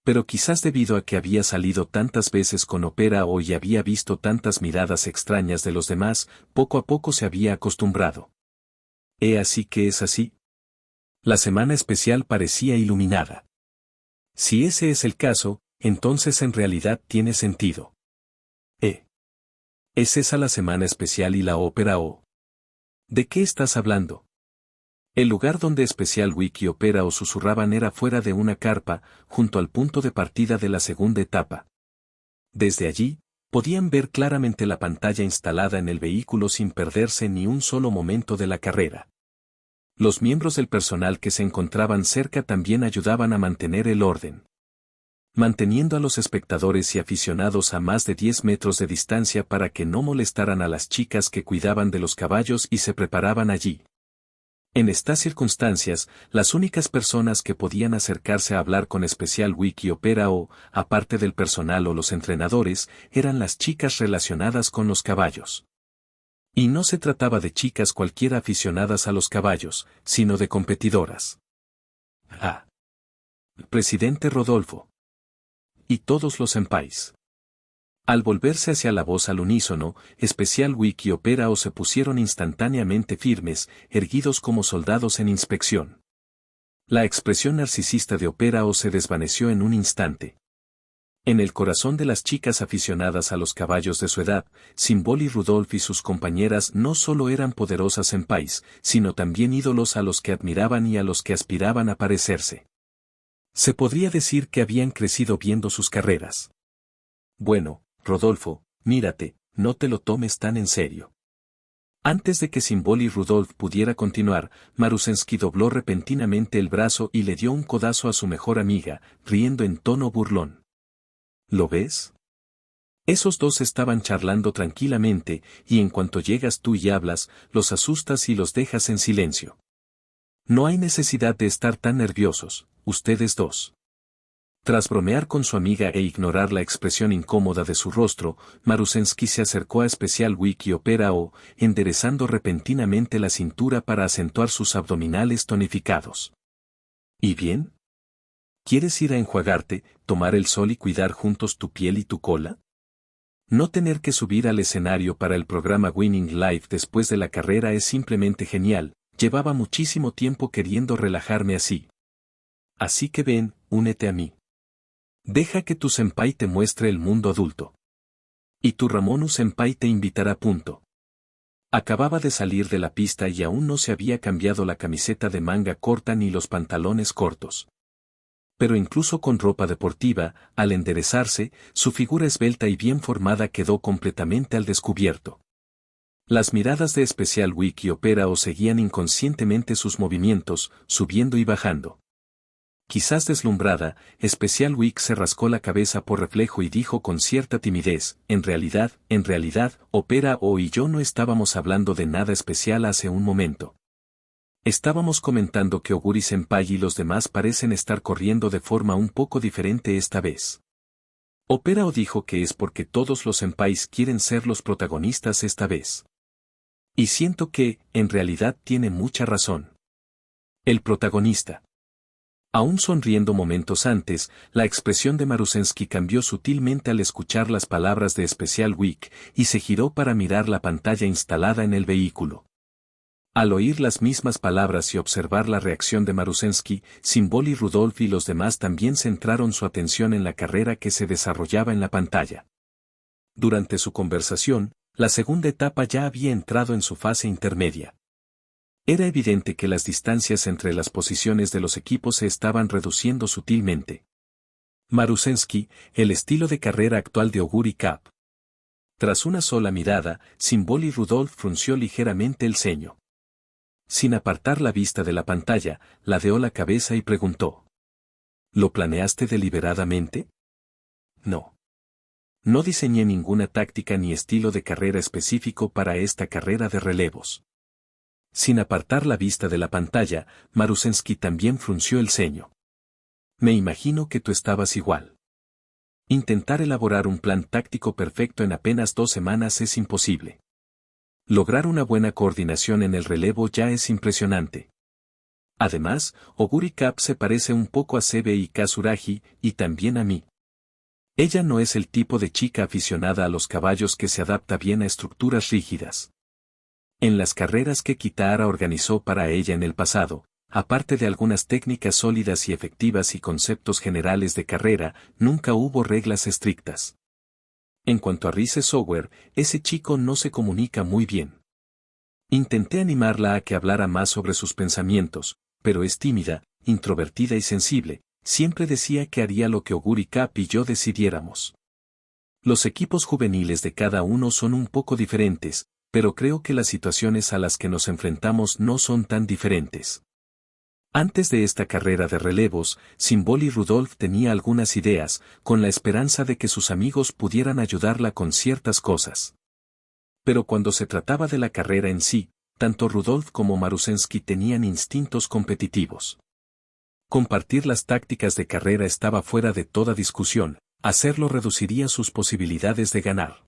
Pero quizás debido a que había salido tantas veces con Opera O y había visto tantas miradas extrañas de los demás, poco a poco se había acostumbrado. ¿He así que es así? La semana especial parecía iluminada. Si ese es el caso, entonces en realidad tiene sentido. ¿Es esa la semana especial y la ópera o? ¿De qué estás hablando? El lugar donde Special Week y Opera o susurraban era fuera de una carpa, junto al punto de partida de la segunda etapa. Desde allí, podían ver claramente la pantalla instalada en el vehículo sin perderse ni un solo momento de la carrera. Los miembros del personal que se encontraban cerca también ayudaban a mantener el orden, manteniendo a los espectadores y aficionados a más de 10 metros de distancia para que no molestaran a las chicas que cuidaban de los caballos y se preparaban allí. En estas circunstancias, las únicas personas que podían acercarse a hablar con Special Week y Opera o, aparte del personal o los entrenadores, eran las chicas relacionadas con los caballos. Y no se trataba de chicas cualquiera aficionadas a los caballos, sino de competidoras. Ah. Presidente Rodolfo. Y todos los senpais. Al volverse hacia la voz al unísono, Special Week y Opera o se pusieron instantáneamente firmes, erguidos como soldados en inspección. La expresión narcisista de Opera o se desvaneció en un instante. En el corazón de las chicas aficionadas a los caballos de su edad, Symbol y Rudolph y sus compañeras no solo eran poderosas senpais, sino también ídolos a los que admiraban y a los que aspiraban a parecerse. Se podría decir que habían crecido viendo sus carreras. Bueno, Rodolfo, mírate, no te lo tomes tan en serio. Antes de que Symbol y Rudolph pudiera continuar, Marusensky dobló repentinamente el brazo y le dio un codazo a su mejor amiga, riendo en tono burlón. ¿Lo ves? Esos dos estaban charlando tranquilamente, y en cuanto llegas tú y hablas, los asustas y los dejas en silencio. No hay necesidad de estar tan nerviosos, ustedes dos. Tras bromear con su amiga e ignorar la expresión incómoda de su rostro, Marusensky se acercó a Special Week y Opera o, enderezando repentinamente la cintura para acentuar sus abdominales tonificados. ¿Y bien? ¿Quieres ir a enjuagarte, tomar el sol y cuidar juntos tu piel y tu cola? No tener que subir al escenario para el programa Winning Live después de la carrera es simplemente genial, llevaba muchísimo tiempo queriendo relajarme así. Así que ven, únete a mí. Deja que tu senpai te muestre el mundo adulto. Y tu Ramonu senpai te invitará. Acababa de salir de la pista y aún no se había cambiado la camiseta de manga corta ni los pantalones cortos. Pero incluso con ropa deportiva, al enderezarse, su figura esbelta y bien formada quedó completamente al descubierto. Las miradas de Special Week y Opera o seguían inconscientemente sus movimientos, subiendo y bajando. Quizás deslumbrada, Special Week se rascó la cabeza por reflejo y dijo con cierta timidez, en realidad, Opera o y yo no estábamos hablando de nada especial hace un momento. Estábamos comentando que Oguri-senpai y los demás parecen estar corriendo de forma un poco diferente esta vez. Opera o dijo que es porque todos los senpais quieren ser los protagonistas esta vez. Y siento que, en realidad tiene mucha razón. El protagonista. Aún sonriendo momentos antes, la expresión de Marusensky cambió sutilmente al escuchar las palabras de Special Week, y se giró para mirar la pantalla instalada en el vehículo. Al oír las mismas palabras y observar la reacción de Marusensky, Symbol y Rudolph y los demás también centraron su atención en la carrera que se desarrollaba en la pantalla. Durante su conversación, la segunda etapa ya había entrado en su fase intermedia. Era evidente que las distancias entre las posiciones de los equipos se estaban reduciendo sutilmente. Marusensky, el estilo de carrera actual de Oguri Cup. Tras una sola mirada, Symbol y Rudolph frunció ligeramente el ceño. Sin apartar la vista de la pantalla, ladeó la cabeza y preguntó. ¿Lo planeaste deliberadamente? No. No diseñé ninguna táctica ni estilo de carrera específico para esta carrera de relevos. Sin apartar la vista de la pantalla, Marusensky también frunció el ceño. Me imagino que tú estabas igual. Intentar elaborar un plan táctico perfecto en apenas 2 semanas es imposible. Lograr una buena coordinación en el relevo ya es impresionante. Además, Oguri Cup se parece un poco a Sebe y Kazuragi, y también a mí. Ella no es el tipo de chica aficionada a los caballos que se adapta bien a estructuras rígidas. En las carreras que Kitahara organizó para ella en el pasado, aparte de algunas técnicas sólidas y efectivas y conceptos generales de carrera, nunca hubo reglas estrictas. En cuanto a Rise Sower, ese chico no se comunica muy bien. Intenté animarla a que hablara más sobre sus pensamientos, pero es tímida, introvertida y sensible, siempre decía que haría lo que Oguri Cap y yo decidiéramos. Los equipos juveniles de cada uno son un poco diferentes, pero creo que las situaciones a las que nos enfrentamos no son tan diferentes. Antes de esta carrera de relevos, Symbol y Rudolf tenía algunas ideas, con la esperanza de que sus amigos pudieran ayudarla con ciertas cosas. Pero cuando se trataba de la carrera en sí, tanto Rudolf como Marusensky tenían instintos competitivos. Compartir las tácticas de carrera estaba fuera de toda discusión, hacerlo reduciría sus posibilidades de ganar.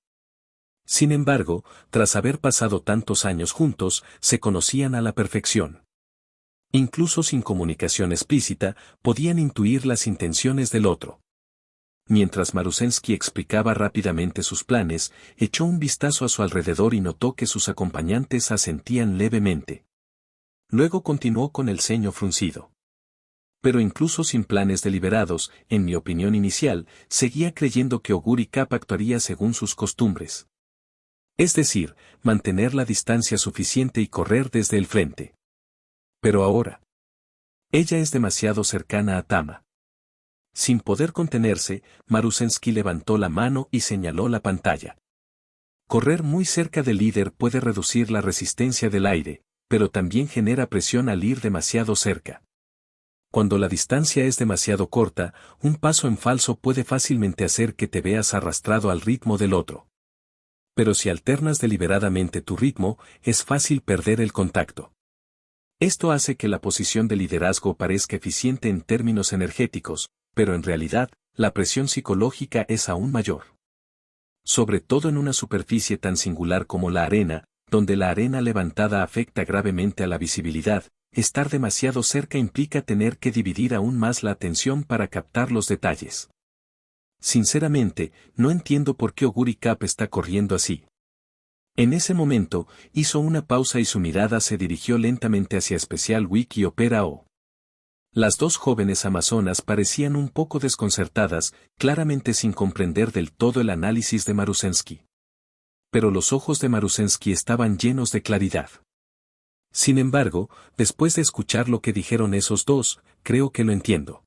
Sin embargo, tras haber pasado tantos años juntos, se conocían a la perfección. Incluso sin comunicación explícita, podían intuir las intenciones del otro. Mientras Marusensky explicaba rápidamente sus planes, echó un vistazo a su alrededor y notó que sus acompañantes asentían levemente. Luego continuó con el ceño fruncido. Pero incluso sin planes deliberados, en mi opinión inicial, seguía creyendo que Oguri Cap actuaría según sus costumbres. Es decir, mantener la distancia suficiente y correr desde el frente. Pero ahora, ella es demasiado cercana a Tama. Sin poder contenerse, Marusensky levantó la mano y señaló la pantalla. Correr muy cerca del líder puede reducir la resistencia del aire, pero también genera presión al ir demasiado cerca. Cuando la distancia es demasiado corta, un paso en falso puede fácilmente hacer que te veas arrastrado al ritmo del otro. Pero si alternas deliberadamente tu ritmo, es fácil perder el contacto. Esto hace que la posición de liderazgo parezca eficiente en términos energéticos, pero en realidad, la presión psicológica es aún mayor. Sobre todo en una superficie tan singular como la arena, donde la arena levantada afecta gravemente a la visibilidad, estar demasiado cerca implica tener que dividir aún más la atención para captar los detalles. Sinceramente, no entiendo por qué Oguri Cap está corriendo así. En ese momento, hizo una pausa y su mirada se dirigió lentamente hacia Special Week y Opera O. Las dos jóvenes amazonas parecían un poco desconcertadas, claramente sin comprender del todo el análisis de Marusensky. Pero los ojos de Marusensky estaban llenos de claridad. Sin embargo, después de escuchar lo que dijeron esos dos, creo que lo entiendo.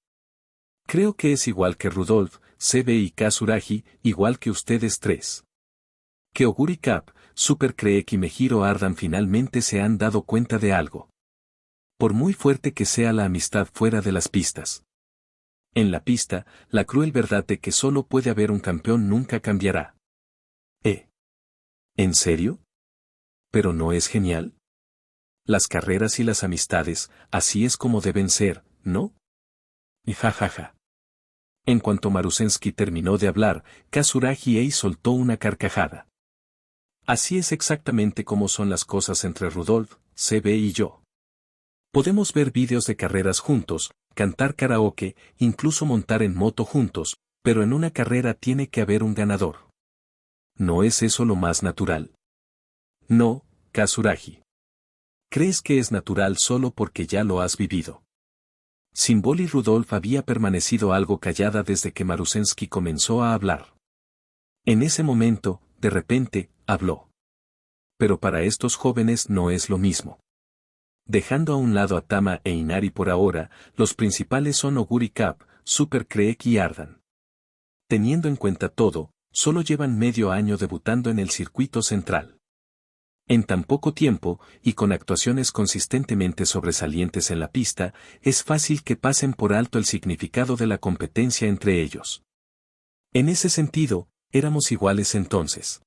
Creo que es igual que Rudolf, Sebe y Kazuragi, igual que ustedes tres. Que Oguri Cap, Super Creek y Mejiro Ardan finalmente se han dado cuenta de algo. Por muy fuerte que sea la amistad fuera de las pistas. En la pista, la cruel verdad de que solo puede haber un campeón nunca cambiará. ¿En serio? ¿Pero no es genial? Las carreras y las amistades, así es como deben ser, ¿no? Y jajaja. En cuanto Marusensky terminó de hablar, Kazuragi Ei soltó una carcajada. Así es exactamente como son las cosas entre Rudolf, CB y yo. Podemos ver vídeos de carreras juntos, cantar karaoke, incluso montar en moto juntos, pero en una carrera tiene que haber un ganador. ¿No es eso lo más natural? No, Kazuragi. ¿Crees que es natural solo porque ya lo has vivido? Symbol y Rudolf había permanecido algo callada desde que Marusensky comenzó a hablar. En ese momento, de repente, habló. Pero para estos jóvenes no es lo mismo. Dejando a un lado a Tama e Inari por ahora, los principales son Oguri Cap, Super Creek y Ardan. Teniendo en cuenta todo, solo llevan medio año debutando en el circuito central. En tan poco tiempo, y con actuaciones consistentemente sobresalientes en la pista, es fácil que pasen por alto el significado de la competencia entre ellos. En ese sentido, éramos iguales entonces.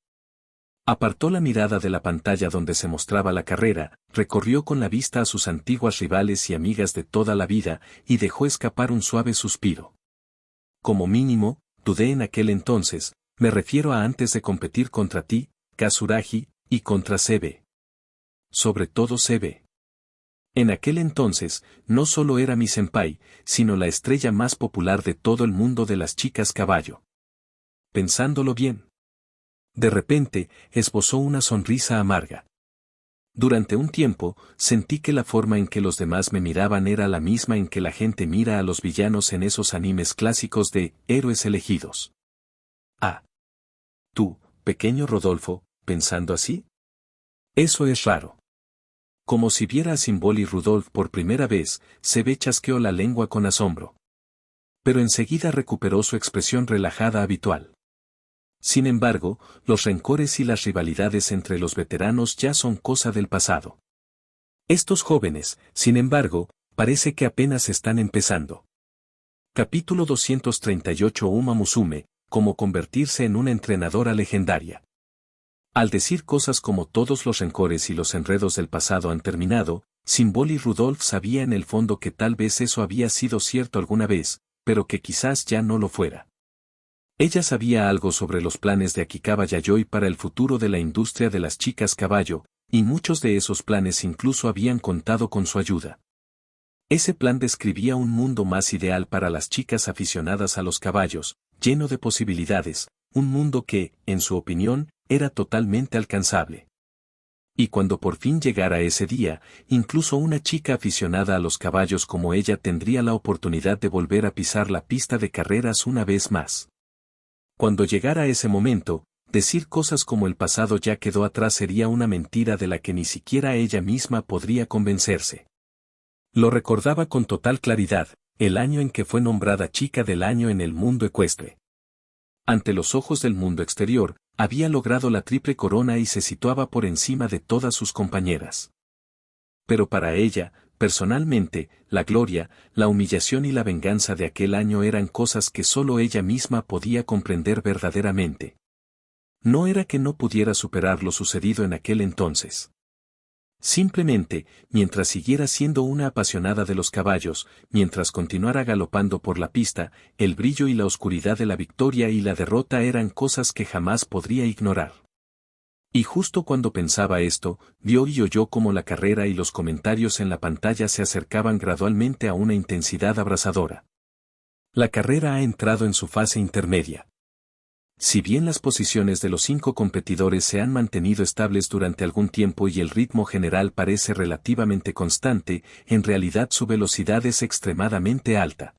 Apartó la mirada de la pantalla donde se mostraba la carrera, recorrió con la vista a sus antiguas rivales y amigas de toda la vida, y dejó escapar un suave suspiro. Como mínimo, dudé en aquel entonces, me refiero a antes de competir contra ti, Kazuragi, y contra CB. Sobre todo CB. En aquel entonces, no solo era mi senpai, sino la estrella más popular de todo el mundo de las chicas caballo. Pensándolo bien. De repente, esbozó una sonrisa amarga. Durante un tiempo, sentí que la forma en que los demás me miraban era la misma en que la gente mira a los villanos en esos animes clásicos de héroes elegidos. Ah. tú, pequeño Rodolfo, pensando así? Eso es raro. Como si viera a Simboli Rudolf por primera vez, Sebe chasqueó la lengua con asombro. Pero enseguida recuperó su expresión relajada habitual. Sin embargo, los rencores y las rivalidades entre los veteranos ya son cosa del pasado. Estos jóvenes, sin embargo, parece que apenas están empezando. Capítulo 238 Uma Musume, cómo convertirse en una entrenadora legendaria. Al decir cosas como todos los rencores y los enredos del pasado han terminado, Simboli Rudolf sabía en el fondo que tal vez eso había sido cierto alguna vez, pero que quizás ya no lo fuera. Ella sabía algo sobre los planes de Akikawa Yayoi para el futuro de la industria de las chicas caballo, y muchos de esos planes incluso habían contado con su ayuda. Ese plan describía un mundo más ideal para las chicas aficionadas a los caballos, lleno de posibilidades, un mundo que, en su opinión, era totalmente alcanzable. Y cuando por fin llegara ese día, incluso una chica aficionada a los caballos como ella tendría la oportunidad de volver a pisar la pista de carreras una vez más. Cuando llegara ese momento, decir cosas como el pasado ya quedó atrás sería una mentira de la que ni siquiera ella misma podría convencerse. Lo recordaba con total claridad, el año en que fue nombrada chica del año en el mundo ecuestre. Ante los ojos del mundo exterior, había logrado la triple corona y se situaba por encima de todas sus compañeras. Pero para ella, personalmente, la gloria, la humillación y la venganza de aquel año eran cosas que solo ella misma podía comprender verdaderamente. No era que no pudiera superar lo sucedido en aquel entonces. Simplemente, mientras siguiera siendo una apasionada de los caballos, mientras continuara galopando por la pista, el brillo y la oscuridad de la victoria y la derrota eran cosas que jamás podría ignorar. Y justo cuando pensaba esto, vio y oyó cómo la carrera y los comentarios en la pantalla se acercaban gradualmente a una intensidad abrasadora. La carrera ha entrado en su fase intermedia. Si bien las posiciones de los 5 competidores se han mantenido estables durante algún tiempo y el ritmo general parece relativamente constante, en realidad su velocidad es extremadamente alta.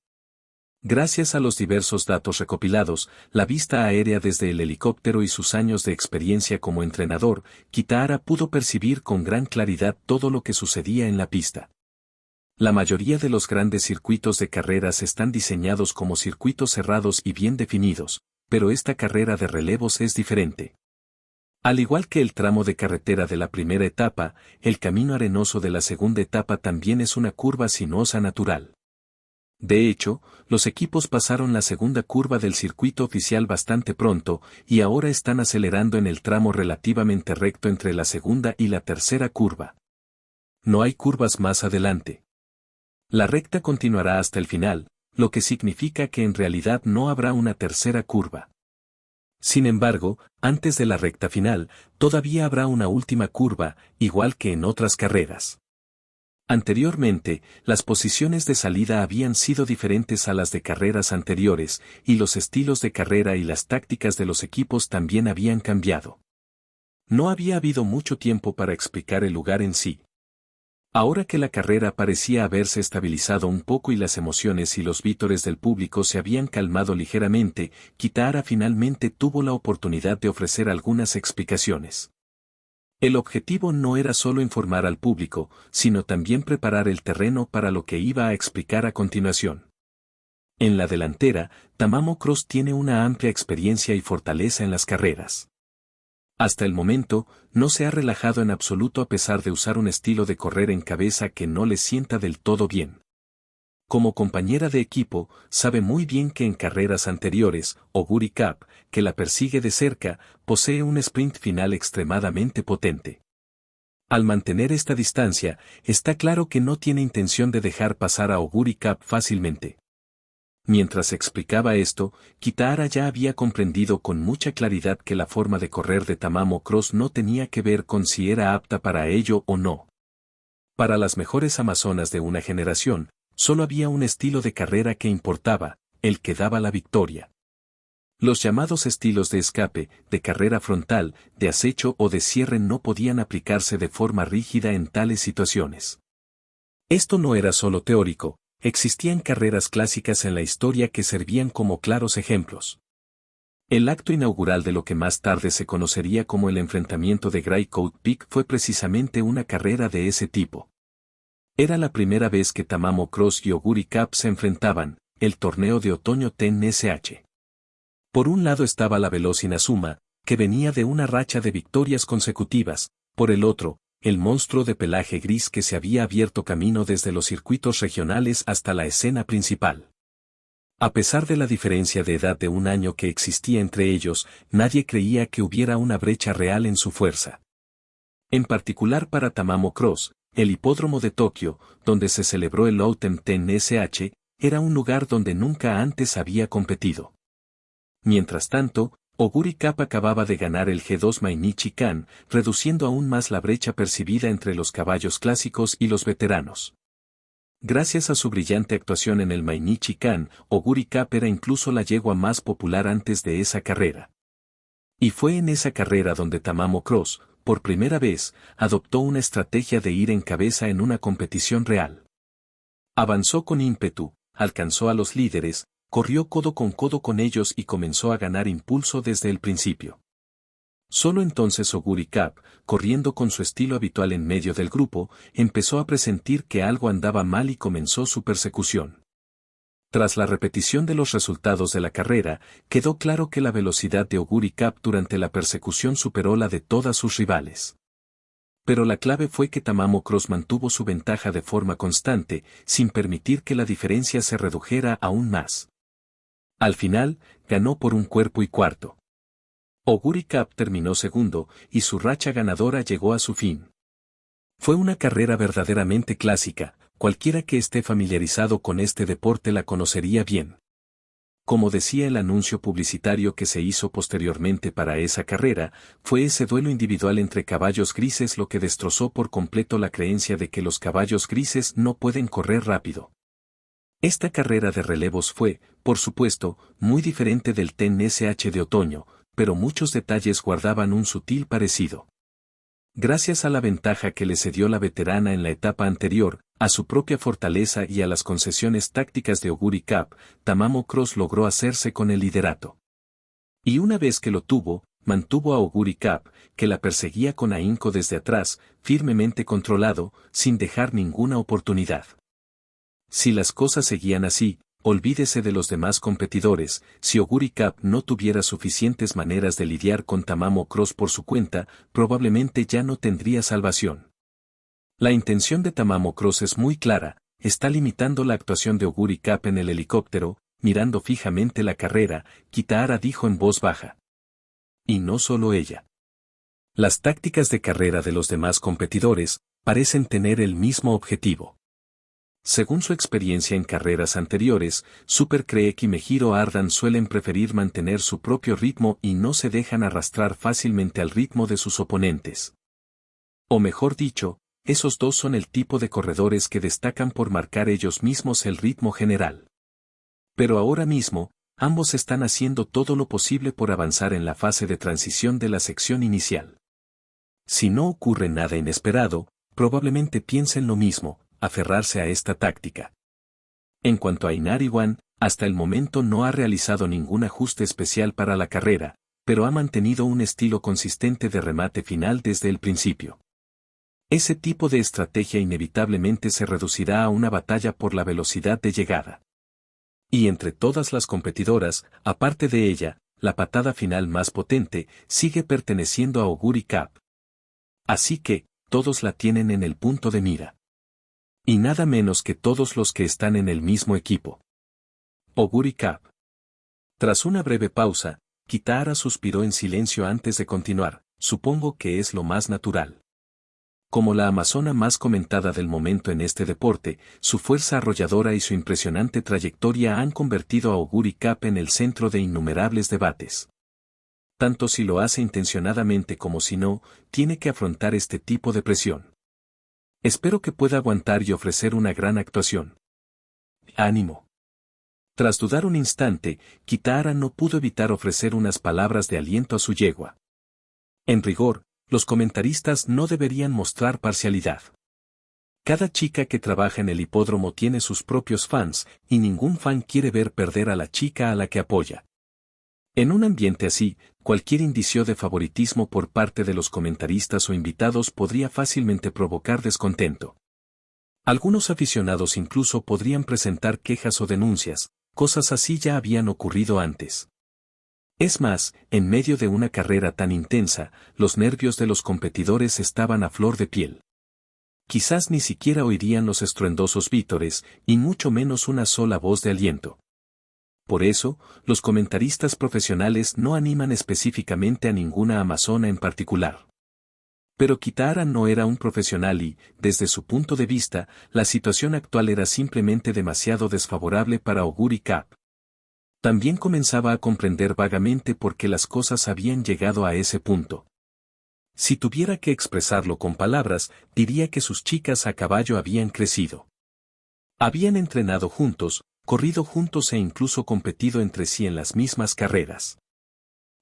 Gracias a los diversos datos recopilados, la vista aérea desde el helicóptero y sus años de experiencia como entrenador, Kitahara pudo percibir con gran claridad todo lo que sucedía en la pista. La mayoría de los grandes circuitos de carreras están diseñados como circuitos cerrados y bien definidos, pero esta carrera de relevos es diferente. Al igual que el tramo de carretera de la primera etapa, el camino arenoso de la segunda etapa también es una curva sinuosa natural. De hecho, los equipos pasaron la segunda curva del circuito oficial bastante pronto, y ahora están acelerando en el tramo relativamente recto entre la segunda y la tercera curva. No hay curvas más adelante. La recta continuará hasta el final, lo que significa que en realidad no habrá una tercera curva. Sin embargo, antes de la recta final, todavía habrá una última curva, igual que en otras carreras. Anteriormente, las posiciones de salida habían sido diferentes a las de carreras anteriores, y los estilos de carrera y las tácticas de los equipos también habían cambiado. No había habido mucho tiempo para explicar el lugar en sí. Ahora que la carrera parecía haberse estabilizado un poco y las emociones y los vítores del público se habían calmado ligeramente, Kitahara finalmente tuvo la oportunidad de ofrecer algunas explicaciones. El objetivo no era solo informar al público, sino también preparar el terreno para lo que iba a explicar a continuación. En la delantera, Tamamo Cross tiene una amplia experiencia y fortaleza en las carreras. Hasta el momento, no se ha relajado en absoluto a pesar de usar un estilo de correr en cabeza que no le sienta del todo bien. Como compañera de equipo, sabe muy bien que en carreras anteriores, Oguri Cup, que la persigue de cerca, posee un sprint final extremadamente potente. Al mantener esta distancia, está claro que no tiene intención de dejar pasar a Oguri Cup fácilmente. Mientras explicaba esto, Kitahara ya había comprendido con mucha claridad que la forma de correr de Tamamo Cross no tenía que ver con si era apta para ello o no. Para las mejores amazonas de una generación, solo había un estilo de carrera que importaba, el que daba la victoria. Los llamados estilos de escape, de carrera frontal, de acecho o de cierre no podían aplicarse de forma rígida en tales situaciones. Esto no era solo teórico. Existían carreras clásicas en la historia que servían como claros ejemplos. El acto inaugural de lo que más tarde se conocería como el enfrentamiento de Gray Coat Peak fue precisamente una carrera de ese tipo. Era la primera vez que Tamamo Cross y Oguri Cup se enfrentaban, el torneo de otoño TNSH. Por un lado estaba la veloz Inazuma, que venía de una racha de victorias consecutivas, por el otro, el monstruo de pelaje gris que se había abierto camino desde los circuitos regionales hasta la escena principal. A pesar de la diferencia de edad de un año que existía entre ellos, nadie creía que hubiera una brecha real en su fuerza. En particular para Tamamo Cross, el hipódromo de Tokio, donde se celebró el Autumn TNSH, era un lugar donde nunca antes había competido. Mientras tanto, Oguri Cup acababa de ganar el G2 Mainichi-kan, reduciendo aún más la brecha percibida entre los caballos clásicos y los veteranos. Gracias a su brillante actuación en el Mainichi-kan, Oguri Cup era incluso la yegua más popular antes de esa carrera. Y fue en esa carrera donde Tamamo Cross, por primera vez, adoptó una estrategia de ir en cabeza en una competición real. Avanzó con ímpetu, alcanzó a los líderes, corrió codo con ellos y comenzó a ganar impulso desde el principio. Solo entonces Oguri Cup, corriendo con su estilo habitual en medio del grupo, empezó a presentir que algo andaba mal y comenzó su persecución. Tras la repetición de los resultados de la carrera, quedó claro que la velocidad de Oguri Cup durante la persecución superó la de todas sus rivales. Pero la clave fue que Tamamo Cross mantuvo su ventaja de forma constante, sin permitir que la diferencia se redujera aún más. Al final, ganó por un cuerpo y cuarto. Oguri Cup terminó segundo, y su racha ganadora llegó a su fin. Fue una carrera verdaderamente clásica, cualquiera que esté familiarizado con este deporte la conocería bien. Como decía el anuncio publicitario que se hizo posteriormente para esa carrera, fue ese duelo individual entre caballos grises lo que destrozó por completo la creencia de que los caballos grises no pueden correr rápido. Esta carrera de relevos fue, por supuesto, muy diferente del TNSH de otoño, pero muchos detalles guardaban un sutil parecido. Gracias a la ventaja que le cedió la veterana en la etapa anterior, a su propia fortaleza y a las concesiones tácticas de Oguri Cup, Tamamo Cross logró hacerse con el liderato. Y una vez que lo tuvo, mantuvo a Oguri Cup, que la perseguía con ahínco desde atrás, firmemente controlado, sin dejar ninguna oportunidad. Si las cosas seguían así, olvídese de los demás competidores, si Oguri Cup no tuviera suficientes maneras de lidiar con Tamamo Cross por su cuenta, probablemente ya no tendría salvación. La intención de Tamamo Cross es muy clara, está limitando la actuación de Oguri Cup en el helicóptero, mirando fijamente la carrera, Kitahara dijo en voz baja. Y no solo ella. Las tácticas de carrera de los demás competidores parecen tener el mismo objetivo. Según su experiencia en carreras anteriores, Super Creek y Mejiro Ardan suelen preferir mantener su propio ritmo y no se dejan arrastrar fácilmente al ritmo de sus oponentes. O mejor dicho, esos dos son el tipo de corredores que destacan por marcar ellos mismos el ritmo general. Pero ahora mismo, ambos están haciendo todo lo posible por avanzar en la fase de transición de la sección inicial. Si no ocurre nada inesperado, probablemente piensen lo mismo, aferrarse a esta táctica. En cuanto a Inariwan, hasta el momento no ha realizado ningún ajuste especial para la carrera, pero ha mantenido un estilo consistente de remate final desde el principio. Ese tipo de estrategia inevitablemente se reducirá a una batalla por la velocidad de llegada. Y entre todas las competidoras, aparte de ella, la patada final más potente sigue perteneciendo a Oguri Cup. Así que, todos la tienen en el punto de mira. Y nada menos que todos los que están en el mismo equipo. Oguri Cup. Tras una breve pausa, Kitahara suspiró en silencio antes de continuar, supongo que es lo más natural. Como la amazona más comentada del momento en este deporte, su fuerza arrolladora y su impresionante trayectoria han convertido a Oguri Cup en el centro de innumerables debates. Tanto si lo hace intencionadamente como si no, tiene que afrontar este tipo de presión. Espero que pueda aguantar y ofrecer una gran actuación. ¡Ánimo! Tras dudar un instante, Kitahara no pudo evitar ofrecer unas palabras de aliento a su yegua. En rigor, los comentaristas no deberían mostrar parcialidad. Cada chica que trabaja en el hipódromo tiene sus propios fans, y ningún fan quiere ver perder a la chica a la que apoya. En un ambiente así, cualquier indicio de favoritismo por parte de los comentaristas o invitados podría fácilmente provocar descontento. Algunos aficionados incluso podrían presentar quejas o denuncias, cosas así ya habían ocurrido antes. Es más, en medio de una carrera tan intensa, los nervios de los competidores estaban a flor de piel. Quizás ni siquiera oirían los estruendosos vítores, y mucho menos una sola voz de aliento. Por eso, los comentaristas profesionales no animan específicamente a ninguna amazona en particular. Pero Kitahara no era un profesional y, desde su punto de vista, la situación actual era simplemente demasiado desfavorable para Oguri Cap. También comenzaba a comprender vagamente por qué las cosas habían llegado a ese punto. Si tuviera que expresarlo con palabras, diría que sus chicas a caballo habían crecido. Habían entrenado juntos, corrido juntos e incluso competido entre sí en las mismas carreras.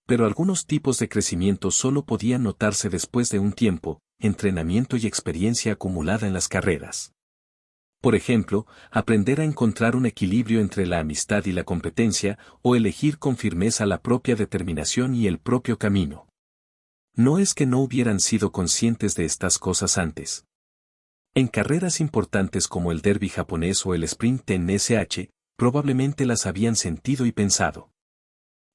Pero algunos tipos de crecimiento solo podían notarse después de un tiempo, entrenamiento y experiencia acumulada en las carreras. Por ejemplo, aprender a encontrar un equilibrio entre la amistad y la competencia, o elegir con firmeza la propia determinación y el propio camino. No es que no hubieran sido conscientes de estas cosas antes. En carreras importantes como el derby japonés o el sprint en SH, probablemente las habían sentido y pensado.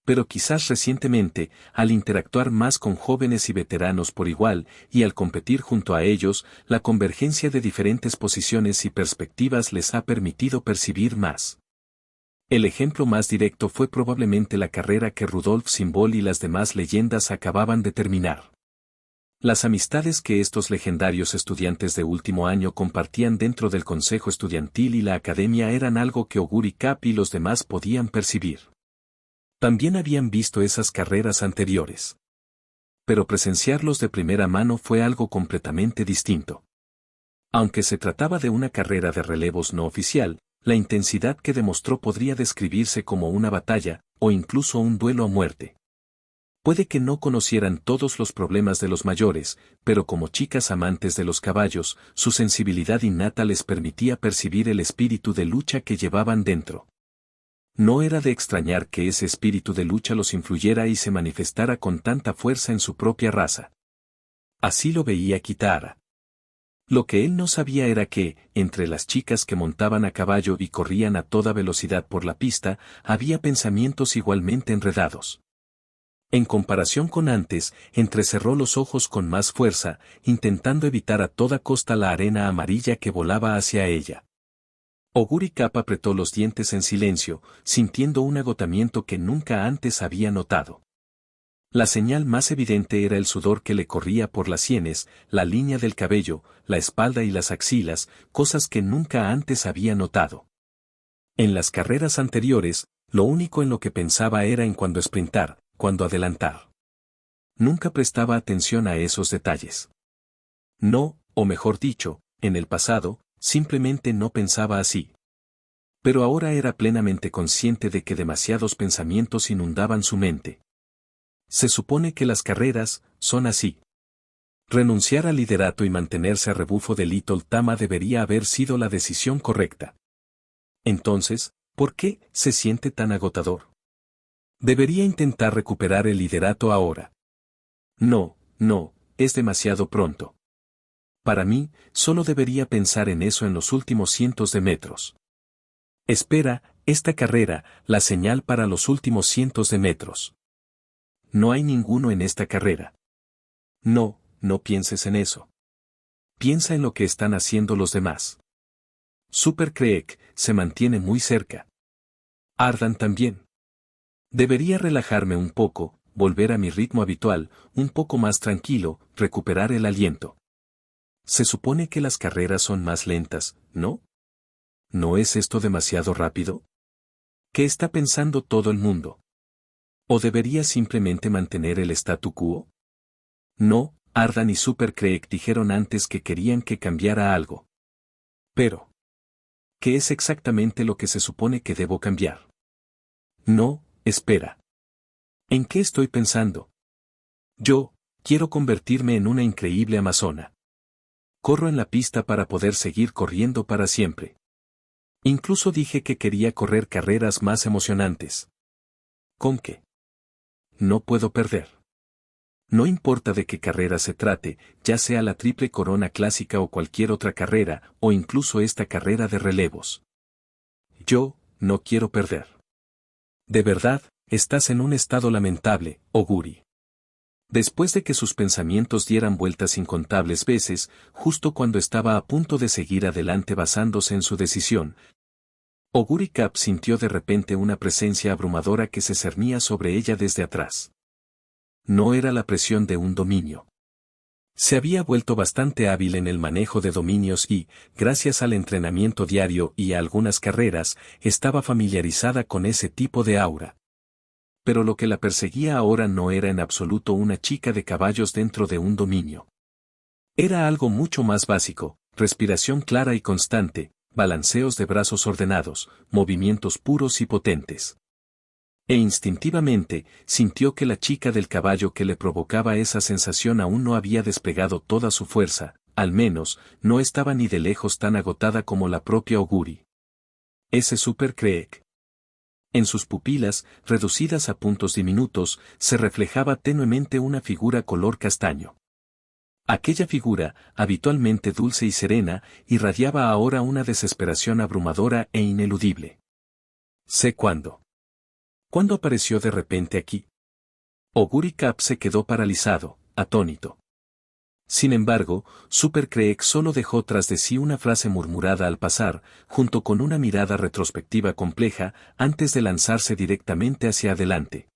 Pero quizás recientemente, al interactuar más con jóvenes y veteranos por igual, y al competir junto a ellos, la convergencia de diferentes posiciones y perspectivas les ha permitido percibir más. El ejemplo más directo fue probablemente la carrera que Rudolf Simbol y las demás leyendas acababan de terminar. Las amistades que estos legendarios estudiantes de último año compartían dentro del consejo estudiantil y la academia eran algo que Oguri Cap y los demás podían percibir. También habían visto esas carreras anteriores. Pero presenciarlos de primera mano fue algo completamente distinto. Aunque se trataba de una carrera de relevos no oficial, la intensidad que demostró podría describirse como una batalla, o incluso un duelo a muerte. Puede que no conocieran todos los problemas de los mayores, pero como chicas amantes de los caballos, su sensibilidad innata les permitía percibir el espíritu de lucha que llevaban dentro. No era de extrañar que ese espíritu de lucha los influyera y se manifestara con tanta fuerza en su propia raza. Así lo veía Kitahara. Lo que él no sabía era que, entre las chicas que montaban a caballo y corrían a toda velocidad por la pista, había pensamientos igualmente enredados. En comparación con antes, entrecerró los ojos con más fuerza, intentando evitar a toda costa la arena amarilla que volaba hacia ella. Oguri Cap apretó los dientes en silencio, sintiendo un agotamiento que nunca antes había notado. La señal más evidente era el sudor que le corría por las sienes, la línea del cabello, la espalda y las axilas, cosas que nunca antes había notado. En las carreras anteriores, lo único en lo que pensaba era en cuándo sprintar, cuándo adelantar. Nunca prestaba atención a esos detalles. No, o mejor dicho, en el pasado, simplemente no pensaba así. Pero ahora era plenamente consciente de que demasiados pensamientos inundaban su mente. Se supone que las carreras son así. Renunciar al liderato y mantenerse a rebufo de Little Tama debería haber sido la decisión correcta. Entonces, ¿por qué se siente tan agotador? Debería intentar recuperar el liderato ahora. No, es demasiado pronto. Para mí, solo debería pensar en eso en los últimos cientos de metros. Espera, esta carrera, la señal para los últimos cientos de metros. No hay ninguno en esta carrera. No pienses en eso. Piensa en lo que están haciendo los demás. Super Creek se mantiene muy cerca. Ardan también. Debería relajarme un poco, volver a mi ritmo habitual, un poco más tranquilo, recuperar el aliento. Se supone que las carreras son más lentas, ¿no? ¿No es esto demasiado rápido? ¿Qué está pensando todo el mundo? ¿O debería simplemente mantener el statu quo? No, Ardan y Super Creek dijeron antes que querían que cambiara algo. Pero, ¿qué es exactamente lo que se supone que debo cambiar? No, espera. ¿En qué estoy pensando? Yo, quiero convertirme en una increíble amazona. Corro en la pista para poder seguir corriendo para siempre. Incluso dije que quería correr carreras más emocionantes. ¿Con qué? no puedo perder. No importa de qué carrera se trate, ya sea la triple corona clásica o cualquier otra carrera, o incluso esta carrera de relevos. Yo, no quiero perder. De verdad, estás en un estado lamentable, Oguri. Después de que sus pensamientos dieran vueltas incontables veces, justo cuando estaba a punto de seguir adelante basándose en su decisión, Oguri Cap sintió de repente una presencia abrumadora que se cernía sobre ella desde atrás. No era la presión de un dominio. Se había vuelto bastante hábil en el manejo de dominios y, gracias al entrenamiento diario y a algunas carreras, estaba familiarizada con ese tipo de aura. Pero lo que la perseguía ahora no era en absoluto una chica de caballos dentro de un dominio. Era algo mucho más básico, respiración clara y constante, balanceos de brazos ordenados, movimientos puros y potentes. E instintivamente, sintió que la chica del caballo que le provocaba esa sensación aún no había desplegado toda su fuerza, al menos, no estaba ni de lejos tan agotada como la propia Oguri. Ese Super Creek. En sus pupilas, reducidas a puntos diminutos, se reflejaba tenuemente una figura color castaño. Aquella figura, habitualmente dulce y serena, irradiaba ahora una desesperación abrumadora e ineludible. Sé cuándo. ¿Cuándo apareció de repente aquí? Oguri Cap se quedó paralizado, atónito. Sin embargo, Super Creek solo dejó tras de sí una frase murmurada al pasar, junto con una mirada retrospectiva compleja, antes de lanzarse directamente hacia adelante.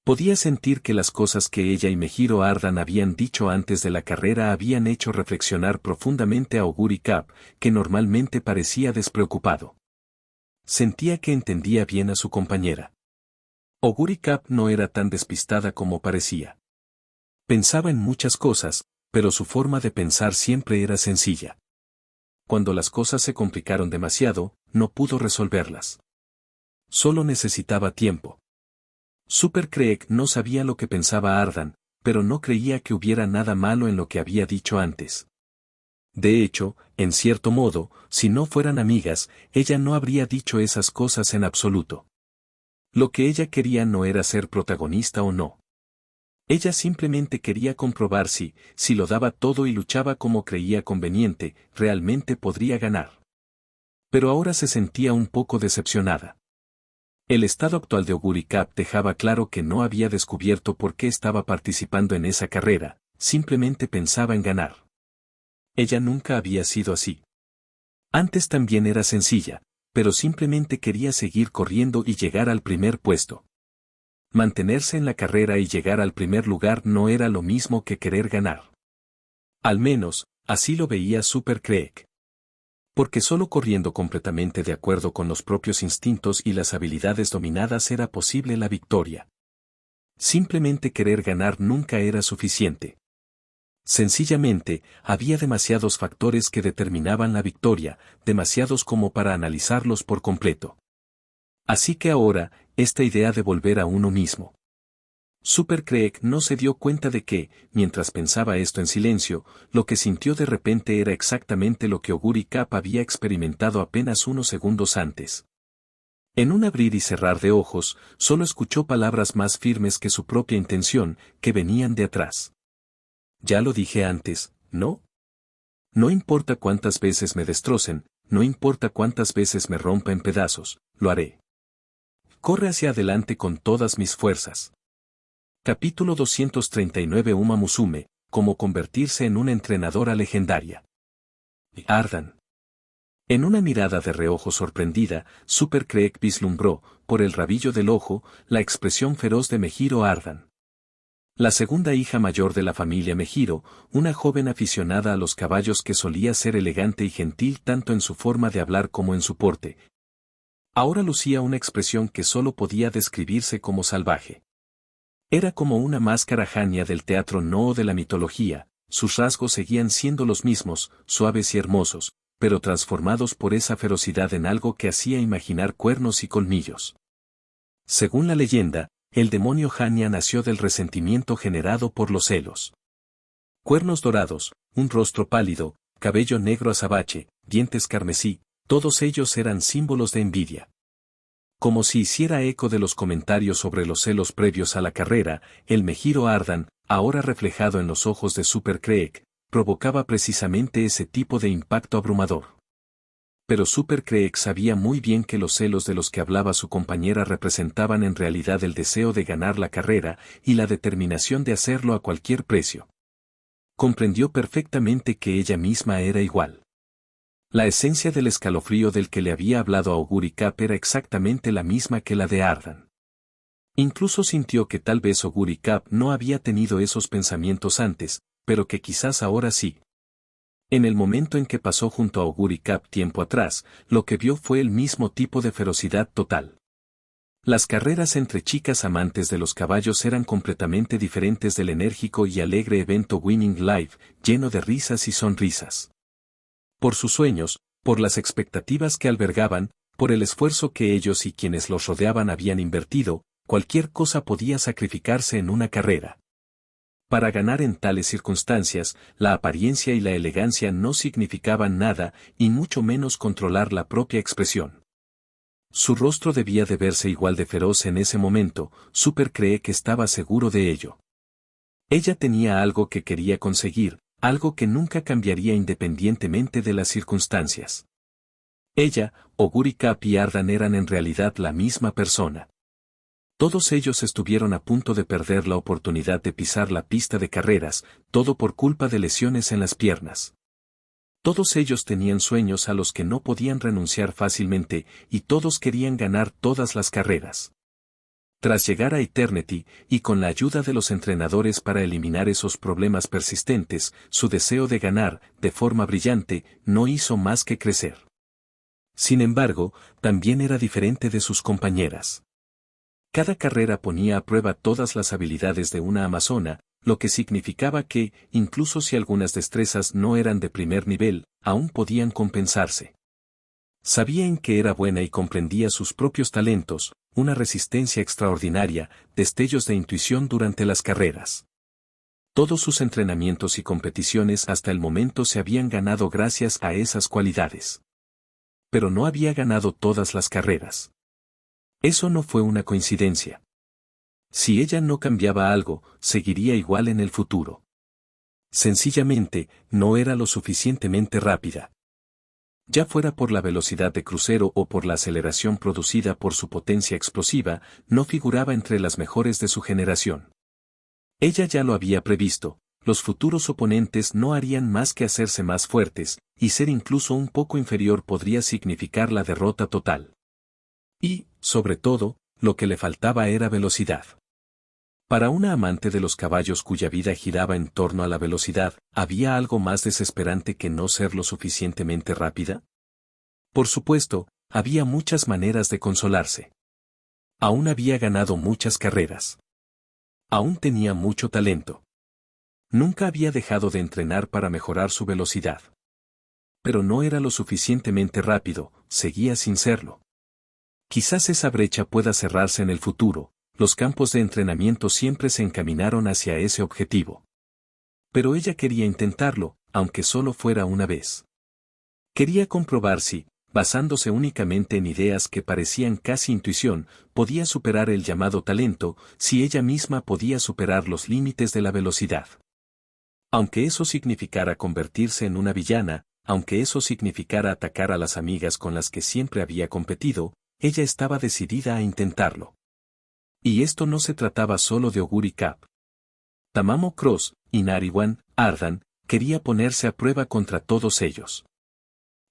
Podía sentir que las cosas que ella y Mejiro Ardan habían dicho antes de la carrera habían hecho reflexionar profundamente a Oguri Cap, que normalmente parecía despreocupado. Sentía que entendía bien a su compañera. Oguri Cap no era tan despistada como parecía. Pensaba en muchas cosas, pero su forma de pensar siempre era sencilla. Cuando las cosas se complicaron demasiado, no pudo resolverlas. Solo necesitaba tiempo. Super Creek no sabía lo que pensaba Ardan, pero no creía que hubiera nada malo en lo que había dicho antes. De hecho, en cierto modo, si no fueran amigas, ella no habría dicho esas cosas en absoluto. Lo que ella quería no era ser protagonista o no. Ella simplemente quería comprobar si lo daba todo y luchaba como creía conveniente, realmente podría ganar. Pero ahora se sentía un poco decepcionada. El estado actual de Oguri Cap dejaba claro que no había descubierto por qué estaba participando en esa carrera, simplemente pensaba en ganar. Ella nunca había sido así. Antes también era sencilla, pero simplemente quería seguir corriendo y llegar al primer puesto. Mantenerse en la carrera y llegar al primer lugar no era lo mismo que querer ganar. Al menos, así lo veía Super Creek. Porque solo corriendo completamente de acuerdo con los propios instintos y las habilidades dominadas era posible la victoria. Simplemente querer ganar nunca era suficiente. Sencillamente, había demasiados factores que determinaban la victoria, demasiados como para analizarlos por completo. Así que ahora, esta idea de volver a uno mismo. Super Creek no se dio cuenta de que, mientras pensaba esto en silencio, lo que sintió de repente era exactamente lo que Oguri Cap había experimentado apenas unos segundos antes. En un abrir y cerrar de ojos, solo escuchó palabras más firmes que su propia intención, que venían de atrás. Ya lo dije antes, ¿no? No importa cuántas veces me destrocen, no importa cuántas veces me rompa en pedazos, lo haré. Corre hacia adelante con todas mis fuerzas. Capítulo 239 Uma Musume, cómo convertirse en una entrenadora legendaria. Ardan. En una mirada de reojo sorprendida, Super Creek vislumbró, por el rabillo del ojo, la expresión feroz de Mejiro Ardan. La segunda hija mayor de la familia Mejiro, una joven aficionada a los caballos que solía ser elegante y gentil tanto en su forma de hablar como en su porte. Ahora lucía una expresión que solo podía describirse como salvaje. Era como una máscara jania del teatro no o de la mitología, sus rasgos seguían siendo los mismos, suaves y hermosos, pero transformados por esa ferocidad en algo que hacía imaginar cuernos y colmillos. Según la leyenda, el demonio Jania nació del resentimiento generado por los celos. Cuernos dorados, un rostro pálido, cabello negro azabache, dientes carmesí, todos ellos eran símbolos de envidia. Como si hiciera eco de los comentarios sobre los celos previos a la carrera, el Mejiro Ardan, ahora reflejado en los ojos de Super Creek, provocaba precisamente ese tipo de impacto abrumador. Pero Super Creek sabía muy bien que los celos de los que hablaba su compañera representaban en realidad el deseo de ganar la carrera y la determinación de hacerlo a cualquier precio. Comprendió perfectamente que ella misma era igual. La esencia del escalofrío del que le había hablado Auguri Cap era exactamente la misma que la de Ardan. Incluso sintió que tal vez Auguri Cap no había tenido esos pensamientos antes, pero que quizás ahora sí. En el momento en que pasó junto a Auguri Cap tiempo atrás, lo que vio fue el mismo tipo de ferocidad total. Las carreras entre chicas amantes de los caballos eran completamente diferentes del enérgico y alegre evento Winning Live, lleno de risas y sonrisas. Por sus sueños, por las expectativas que albergaban, por el esfuerzo que ellos y quienes los rodeaban habían invertido, cualquier cosa podía sacrificarse en una carrera. Para ganar en tales circunstancias, la apariencia y la elegancia no significaban nada, y mucho menos controlar la propia expresión. Su rostro debía de verse igual de feroz en ese momento, Super cree que estaba seguro de ello. Ella tenía algo que quería conseguir, algo que nunca cambiaría independientemente de las circunstancias. Ella, Auguri Cap y Ardan eran en realidad la misma persona. Todos ellos estuvieron a punto de perder la oportunidad de pisar la pista de carreras, todo por culpa de lesiones en las piernas. Todos ellos tenían sueños a los que no podían renunciar fácilmente, y todos querían ganar todas las carreras. Tras llegar a Eternity, y con la ayuda de los entrenadores para eliminar esos problemas persistentes, su deseo de ganar, de forma brillante, no hizo más que crecer. Sin embargo, también era diferente de sus compañeras. Cada carrera ponía a prueba todas las habilidades de una amazona, lo que significaba que, incluso si algunas destrezas no eran de primer nivel, aún podían compensarse. Sabía en qué era buena y comprendía sus propios talentos, una resistencia extraordinaria, destellos de intuición durante las carreras. Todos sus entrenamientos y competiciones hasta el momento se habían ganado gracias a esas cualidades. Pero no había ganado todas las carreras. Eso no fue una coincidencia. Si ella no cambiaba algo, seguiría igual en el futuro. Sencillamente, no era lo suficientemente rápida. Ya fuera por la velocidad de crucero o por la aceleración producida por su potencia explosiva, no figuraba entre las mejores de su generación. Ella ya lo había previsto, los futuros oponentes no harían más que hacerse más fuertes, y ser incluso un poco inferior podría significar la derrota total. Y, sobre todo, lo que le faltaba era velocidad. Para una amante de los caballos cuya vida giraba en torno a la velocidad, ¿había algo más desesperante que no ser lo suficientemente rápida? Por supuesto, había muchas maneras de consolarse. Aún había ganado muchas carreras. Aún tenía mucho talento. Nunca había dejado de entrenar para mejorar su velocidad. Pero no era lo suficientemente rápido, seguía sin serlo. Quizás esa brecha pueda cerrarse en el futuro. Los campos de entrenamiento siempre se encaminaron hacia ese objetivo. Pero ella quería intentarlo, aunque solo fuera una vez. Quería comprobar si, basándose únicamente en ideas que parecían casi intuición, podía superar el llamado talento, si ella misma podía superar los límites de la velocidad. Aunque eso significara convertirse en una villana, aunque eso significara atacar a las amigas con las que siempre había competido, ella estaba decidida a intentarlo. Y esto no se trataba solo de Auguri Cap. Tamamo Cross, Inari-wan, Ardan, quería ponerse a prueba contra todos ellos.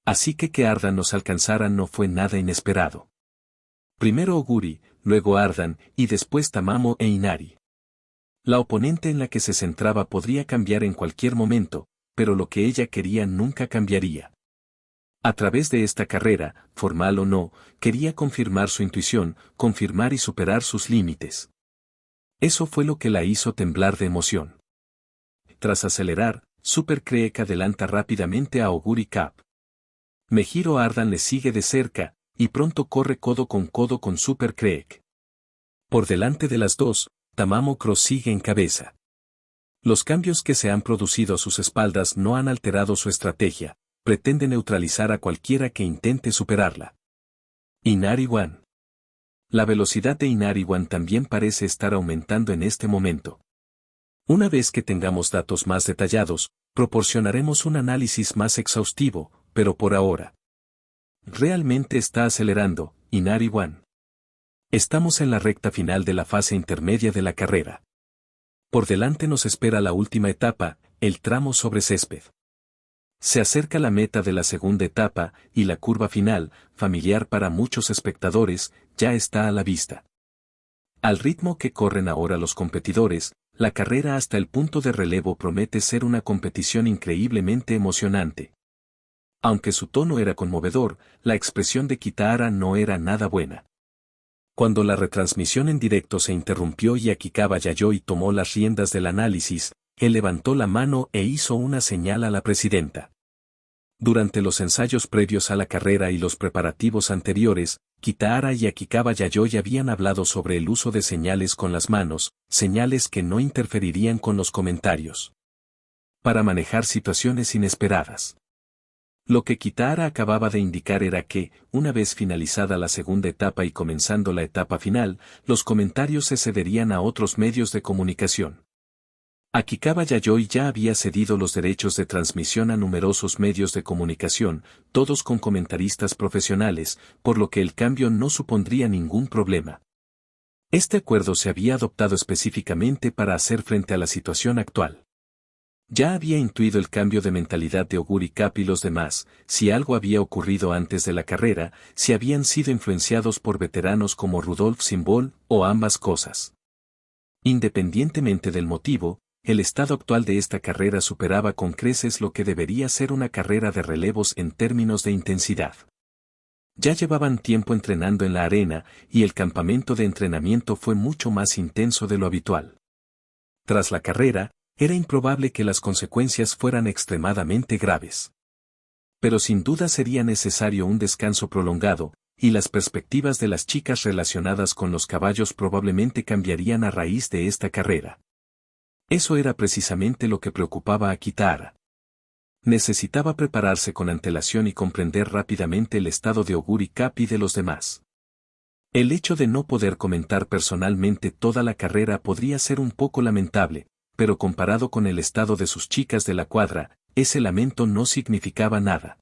Así que Ardan nos alcanzara no fue nada inesperado. Primero Auguri, luego Ardan, y después Tamamo e Inari. La oponente en la que se centraba podría cambiar en cualquier momento, pero lo que ella quería nunca cambiaría. A través de esta carrera, formal o no, quería confirmar su intuición, confirmar y superar sus límites. Eso fue lo que la hizo temblar de emoción. Tras acelerar, Super cree que adelanta rápidamente a Auguri Cap. Mejiro Ardan le sigue de cerca, y pronto corre codo con Super Creek. Por delante de las dos, Tamamo Cross sigue en cabeza. Los cambios que se han producido a sus espaldas no han alterado su estrategia. Pretende neutralizar a cualquiera que intente superarla. Inari-wan. La velocidad de Inariwan también parece estar aumentando en este momento. Una vez que tengamos datos más detallados, proporcionaremos un análisis más exhaustivo, pero por ahora. Realmente está acelerando, Inariwan. Estamos en la recta final de la fase intermedia de la carrera. Por delante nos espera la última etapa, el tramo sobre césped. Se acerca la meta de la segunda etapa, y la curva final, familiar para muchos espectadores, ya está a la vista. Al ritmo que corren ahora los competidores, la carrera hasta el punto de relevo promete ser una competición increíblemente emocionante. Aunque su tono era conmovedor, la expresión de Kitahara no era nada buena. Cuando la retransmisión en directo se interrumpió y Akikawa Yayoi tomó las riendas del análisis, él levantó la mano e hizo una señal a la presidenta. Durante los ensayos previos a la carrera y los preparativos anteriores, Kitahara y Akikawa Yayoi habían hablado sobre el uso de señales con las manos, señales que no interferirían con los comentarios. Para manejar situaciones inesperadas. Lo que Kitahara acababa de indicar era que, una vez finalizada la segunda etapa y comenzando la etapa final, los comentarios se cederían a otros medios de comunicación. Akikawa Yayoi ya había cedido los derechos de transmisión a numerosos medios de comunicación, todos con comentaristas profesionales, por lo que el cambio no supondría ningún problema. Este acuerdo se había adoptado específicamente para hacer frente a la situación actual. Ya había intuido el cambio de mentalidad de Oguri Cap y los demás, si algo había ocurrido antes de la carrera, si habían sido influenciados por veteranos como Rudolf Simbol, o ambas cosas. Independientemente del motivo, el estado actual de esta carrera superaba con creces lo que debería ser una carrera de relevos en términos de intensidad. Ya llevaban tiempo entrenando en la arena, y el campamento de entrenamiento fue mucho más intenso de lo habitual. Tras la carrera, era improbable que las consecuencias fueran extremadamente graves. Pero sin duda sería necesario un descanso prolongado, y las perspectivas de las chicas relacionadas con los caballos probablemente cambiarían a raíz de esta carrera. Eso era precisamente lo que preocupaba a Kitahara. Necesitaba prepararse con antelación y comprender rápidamente el estado de Oguri Cap y de los demás. El hecho de no poder comentar personalmente toda la carrera podría ser un poco lamentable, pero comparado con el estado de sus chicas de la cuadra, ese lamento no significaba nada.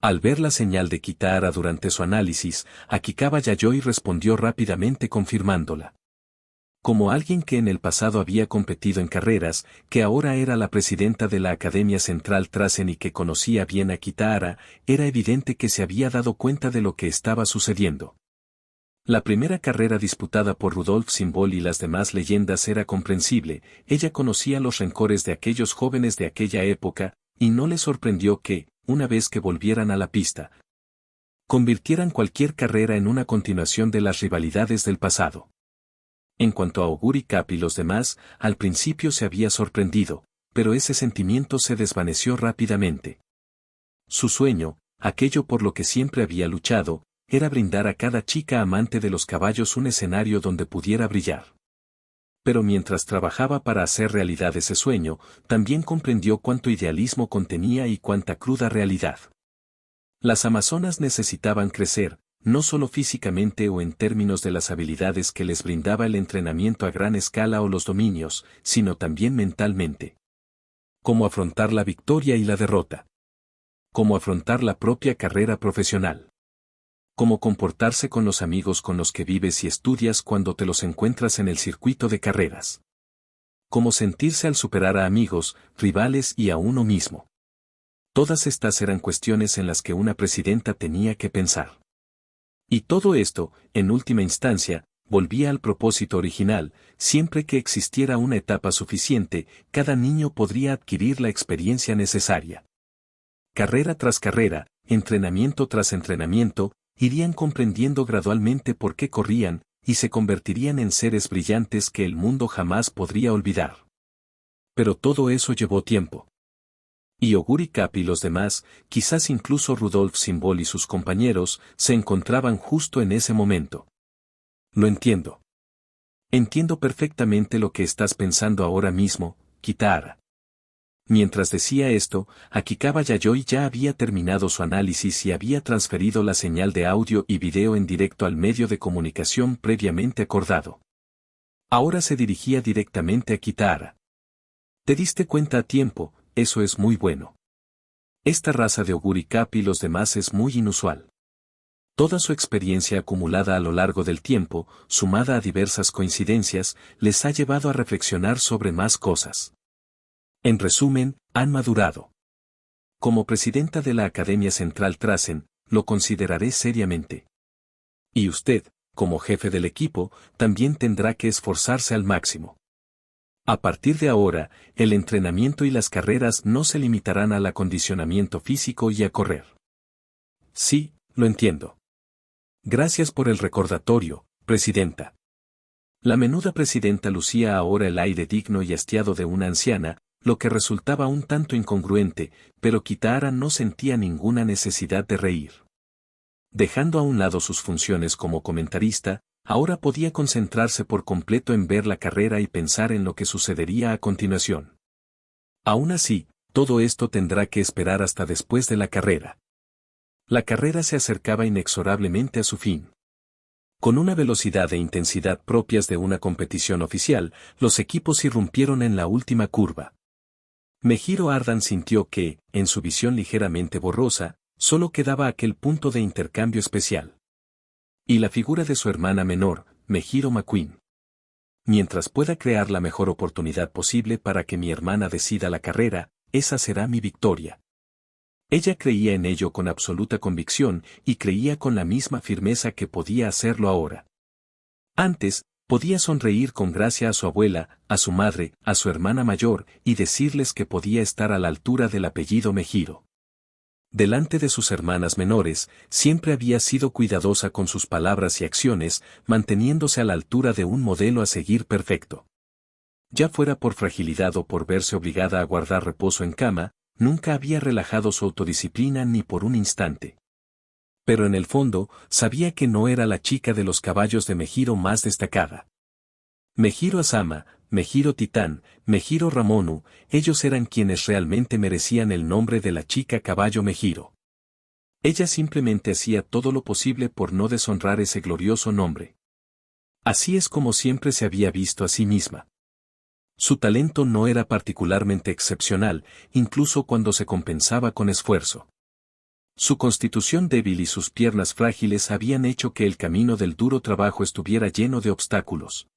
Al ver la señal de Kitahara durante su análisis, Akikawa Yayoi respondió rápidamente confirmándola. Como alguien que en el pasado había competido en carreras, que ahora era la presidenta de la Academia Central Trasen y que conocía bien a Kitahara, era evidente que se había dado cuenta de lo que estaba sucediendo. La primera carrera disputada por Rudolf Simbol y las demás leyendas era comprensible, ella conocía los rencores de aquellos jóvenes de aquella época, y no le sorprendió que, una vez que volvieran a la pista, convirtieran cualquier carrera en una continuación de las rivalidades del pasado. En cuanto a Oguri Cap y los demás, al principio se había sorprendido, pero ese sentimiento se desvaneció rápidamente. Su sueño, aquello por lo que siempre había luchado, era brindar a cada chica amante de los caballos un escenario donde pudiera brillar. Pero mientras trabajaba para hacer realidad ese sueño, también comprendió cuánto idealismo contenía y cuánta cruda realidad. Las amazonas necesitaban crecer, no solo físicamente o en términos de las habilidades que les brindaba el entrenamiento a gran escala o los dominios, sino también mentalmente. Cómo afrontar la victoria y la derrota. Cómo afrontar la propia carrera profesional. Cómo comportarse con los amigos con los que vives y estudias cuando te los encuentras en el circuito de carreras. Cómo sentirse al superar a amigos, rivales y a uno mismo. Todas estas eran cuestiones en las que una presidenta tenía que pensar. Y todo esto, en última instancia, volvía al propósito original: siempre que existiera una etapa suficiente, cada niño podría adquirir la experiencia necesaria. Carrera tras carrera, entrenamiento tras entrenamiento, irían comprendiendo gradualmente por qué corrían, y se convertirían en seres brillantes que el mundo jamás podría olvidar. Pero todo eso llevó tiempo. Y Oguri Cap y los demás, quizás incluso Rudolf Simbol y sus compañeros, se encontraban justo en ese momento. Lo entiendo. Entiendo perfectamente lo que estás pensando ahora mismo, Kitahara. Mientras decía esto, Akikawa Yayoi ya había terminado su análisis y había transferido la señal de audio y video en directo al medio de comunicación previamente acordado. Ahora se dirigía directamente a Kitahara. Te diste cuenta a tiempo, eso es muy bueno. Esta raza de Oguri Cap y los demás es muy inusual. Toda su experiencia acumulada a lo largo del tiempo, sumada a diversas coincidencias, les ha llevado a reflexionar sobre más cosas. En resumen, han madurado. Como presidenta de la Academia Central Trasen, lo consideraré seriamente. Y usted, como jefe del equipo, también tendrá que esforzarse al máximo. A partir de ahora, el entrenamiento y las carreras no se limitarán al acondicionamiento físico y a correr. Sí, lo entiendo. Gracias por el recordatorio, presidenta. La menuda presidenta lucía ahora el aire digno y hastiado de una anciana, lo que resultaba un tanto incongruente, pero Kitahara no sentía ninguna necesidad de reír. Dejando a un lado sus funciones como comentarista, ahora podía concentrarse por completo en ver la carrera y pensar en lo que sucedería a continuación. Aún así, todo esto tendrá que esperar hasta después de la carrera. La carrera se acercaba inexorablemente a su fin. Con una velocidad e intensidad propias de una competición oficial, los equipos irrumpieron en la última curva. Mejiro Ardan sintió que, en su visión ligeramente borrosa, solo quedaba aquel punto de intercambio especial. Y la figura de su hermana menor, Mejiro McQueen. Mientras pueda crear la mejor oportunidad posible para que mi hermana decida la carrera, esa será mi victoria. Ella creía en ello con absoluta convicción y creía con la misma firmeza que podía hacerlo ahora. Antes, podía sonreír con gracia a su abuela, a su madre, a su hermana mayor, y decirles que podía estar a la altura del apellido Mejiro. Delante de sus hermanas menores, siempre había sido cuidadosa con sus palabras y acciones, manteniéndose a la altura de un modelo a seguir perfecto. Ya fuera por fragilidad o por verse obligada a guardar reposo en cama, nunca había relajado su autodisciplina ni por un instante. Pero en el fondo, sabía que no era la chica de los caballos de Mejiro más destacada. Mejiro Asama, Mejiro Titán, Mejiro Ramonu, ellos eran quienes realmente merecían el nombre de la chica caballo Mejiro. Ella simplemente hacía todo lo posible por no deshonrar ese glorioso nombre. Así es como siempre se había visto a sí misma. Su talento no era particularmente excepcional, incluso cuando se compensaba con esfuerzo. Su constitución débil y sus piernas frágiles habían hecho que el camino del duro trabajo estuviera lleno de obstáculos.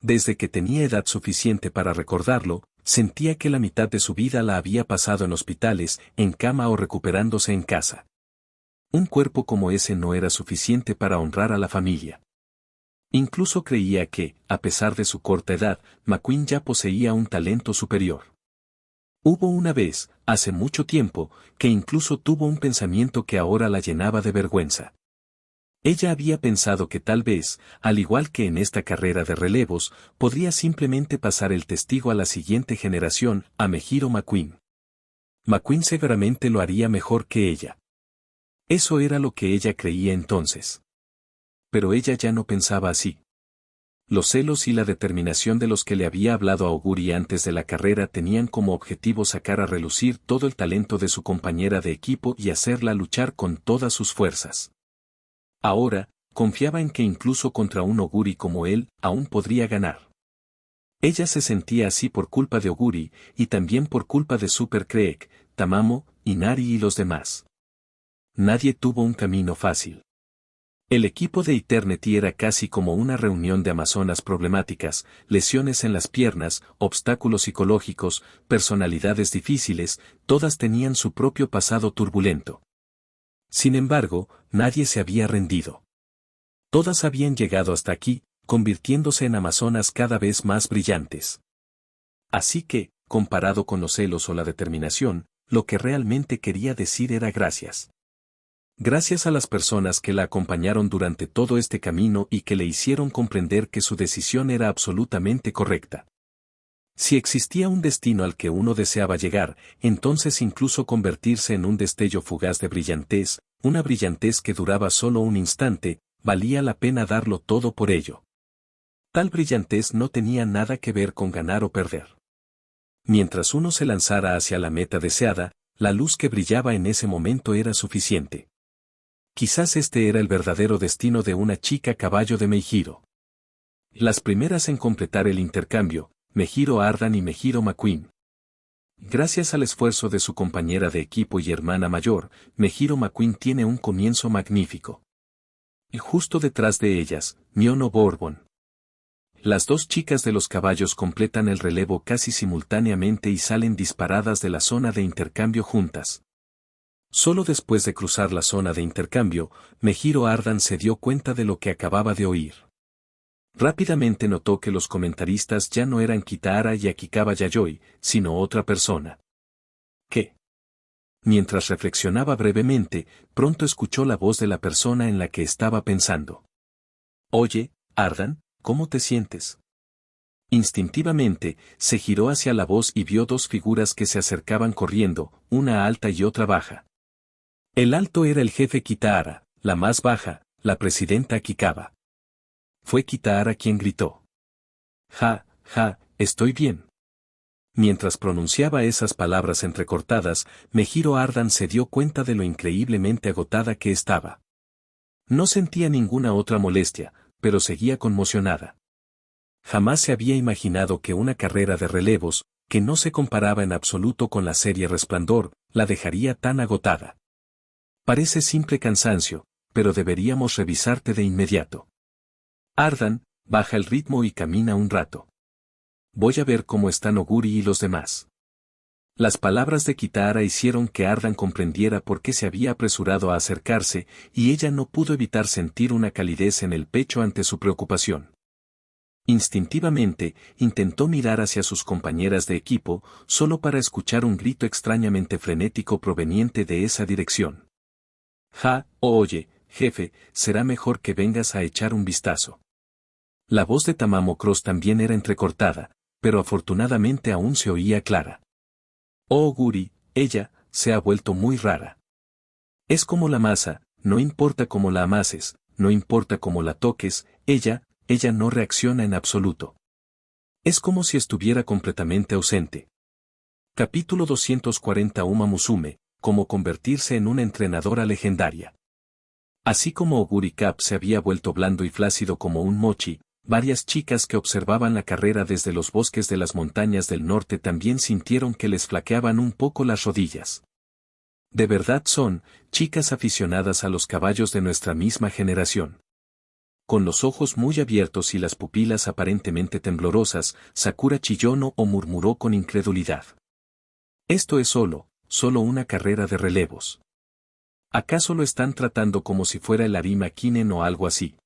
Desde que tenía edad suficiente para recordarlo, sentía que la mitad de su vida la había pasado en hospitales, en cama o recuperándose en casa. Un cuerpo como ese no era suficiente para honrar a la familia. Incluso creía que, a pesar de su corta edad, McQueen ya poseía un talento superior. Hubo una vez, hace mucho tiempo, que incluso tuvo un pensamiento que ahora la llenaba de vergüenza. Ella había pensado que tal vez, al igual que en esta carrera de relevos, podría simplemente pasar el testigo a la siguiente generación, a Mejiro McQueen. McQueen seguramente lo haría mejor que ella. Eso era lo que ella creía entonces. Pero ella ya no pensaba así. Los celos y la determinación de los que le había hablado a Oguri antes de la carrera tenían como objetivo sacar a relucir todo el talento de su compañera de equipo y hacerla luchar con todas sus fuerzas. Ahora, confiaba en que incluso contra un Oguri como él, aún podría ganar. Ella se sentía así por culpa de Oguri, y también por culpa de Super Creek, Tamamo, Inari y los demás. Nadie tuvo un camino fácil. El equipo de Eternity era casi como una reunión de amazonas problemáticas, lesiones en las piernas, obstáculos psicológicos, personalidades difíciles, todas tenían su propio pasado turbulento. Sin embargo, nadie se había rendido. Todas habían llegado hasta aquí, convirtiéndose en amazonas cada vez más brillantes. Así que, comparado con los celos o la determinación, lo que realmente quería decir era gracias. Gracias a las personas que la acompañaron durante todo este camino y que le hicieron comprender que su decisión era absolutamente correcta. Si existía un destino al que uno deseaba llegar, entonces incluso convertirse en un destello fugaz de brillantez, una brillantez que duraba solo un instante, valía la pena darlo todo por ello. Tal brillantez no tenía nada que ver con ganar o perder. Mientras uno se lanzara hacia la meta deseada, la luz que brillaba en ese momento era suficiente. Quizás este era el verdadero destino de una chica caballo de Meijiro. Las primeras en completar el intercambio, Meijiro Ardan y Meijiro McQueen. Gracias al esfuerzo de su compañera de equipo y hermana mayor, Meijiro McQueen tiene un comienzo magnífico. Y justo detrás de ellas, Miono Bourbon. Las dos chicas de los caballos completan el relevo casi simultáneamente y salen disparadas de la zona de intercambio juntas. Solo después de cruzar la zona de intercambio, Meijiro Ardan se dio cuenta de lo que acababa de oír. Rápidamente notó que los comentaristas ya no eran Kitahara y Akikawa Yayoi, sino otra persona. ¿Qué? Mientras reflexionaba brevemente, pronto escuchó la voz de la persona en la que estaba pensando. Oye, Ardan, ¿cómo te sientes? Instintivamente, se giró hacia la voz y vio dos figuras que se acercaban corriendo, una alta y otra baja. El alto era el jefe Kitahara, la más baja, la presidenta Akikawa. Fue Kitahara quien gritó. Ja, ja, estoy bien. Mientras pronunciaba esas palabras entrecortadas, Meijiro Ardan se dio cuenta de lo increíblemente agotada que estaba. No sentía ninguna otra molestia, pero seguía conmocionada. Jamás se había imaginado que una carrera de relevos, que no se comparaba en absoluto con la serie Resplandor, la dejaría tan agotada. Parece simple cansancio, pero deberíamos revisarte de inmediato. Ardan, baja el ritmo y camina un rato. Voy a ver cómo están Oguri y los demás. Las palabras de Kitahara hicieron que Ardan comprendiera por qué se había apresurado a acercarse, y ella no pudo evitar sentir una calidez en el pecho ante su preocupación. Instintivamente, intentó mirar hacia sus compañeras de equipo, solo para escuchar un grito extrañamente frenético proveniente de esa dirección. Ja, oye, jefe, será mejor que vengas a echar un vistazo. La voz de Tamamo Cross también era entrecortada, pero afortunadamente aún se oía clara. Oh Oguri, ella, se ha vuelto muy rara. Es como la masa, no importa cómo la amases, no importa cómo la toques, ella no reacciona en absoluto. Es como si estuviera completamente ausente. Capítulo 240 Uma Musume, cómo convertirse en una entrenadora legendaria. Así como Oguri Cap se había vuelto blando y flácido como un mochi, varias chicas que observaban la carrera desde los bosques de las montañas del norte también sintieron que les flaqueaban un poco las rodillas. De verdad son, chicas aficionadas a los caballos de nuestra misma generación. Con los ojos muy abiertos y las pupilas aparentemente temblorosas, Sakura Chiyono o murmuró con incredulidad. Esto es solo una carrera de relevos. ¿Acaso lo están tratando como si fuera el Arima Kinen o algo así?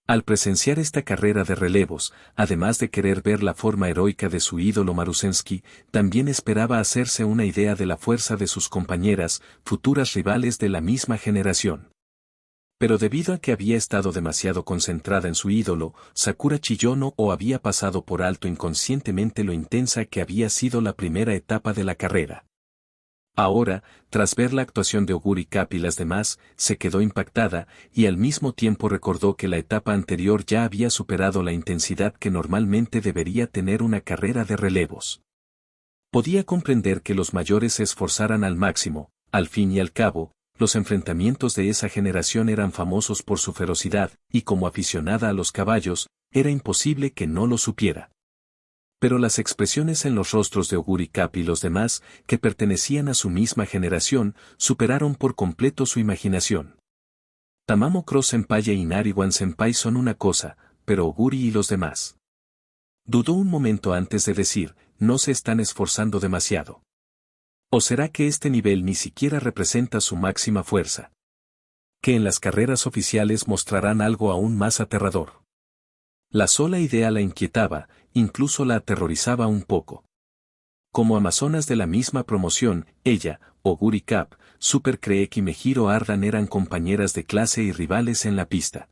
Al presenciar esta carrera de relevos, además de querer ver la forma heroica de su ídolo Marusensky, también esperaba hacerse una idea de la fuerza de sus compañeras, futuras rivales de la misma generación. Pero debido a que había estado demasiado concentrada en su ídolo, Sakura Chiyono o había pasado por alto inconscientemente lo intensa que había sido la primera etapa de la carrera. Ahora, tras ver la actuación de Oguri Cap y las demás, se quedó impactada, y al mismo tiempo recordó que la etapa anterior ya había superado la intensidad que normalmente debería tener una carrera de relevos. Podía comprender que los mayores se esforzaran al máximo, al fin y al cabo, los enfrentamientos de esa generación eran famosos por su ferocidad, y como aficionada a los caballos, era imposible que no lo supiera. Pero las expresiones en los rostros de Oguri Cap y los demás, que pertenecían a su misma generación, superaron por completo su imaginación. Tamamo Cross Senpai e Inariwan Senpai son una cosa, pero Oguri y los demás. Dudó un momento antes de decir, no se están esforzando demasiado. ¿O será que este nivel ni siquiera representa su máxima fuerza? Que en las carreras oficiales mostrarán algo aún más aterrador. La sola idea la inquietaba, incluso la aterrorizaba un poco. Como amazonas de la misma promoción, ella, Oguri Cap, Super Creek y Meijiro Ardan eran compañeras de clase y rivales en la pista.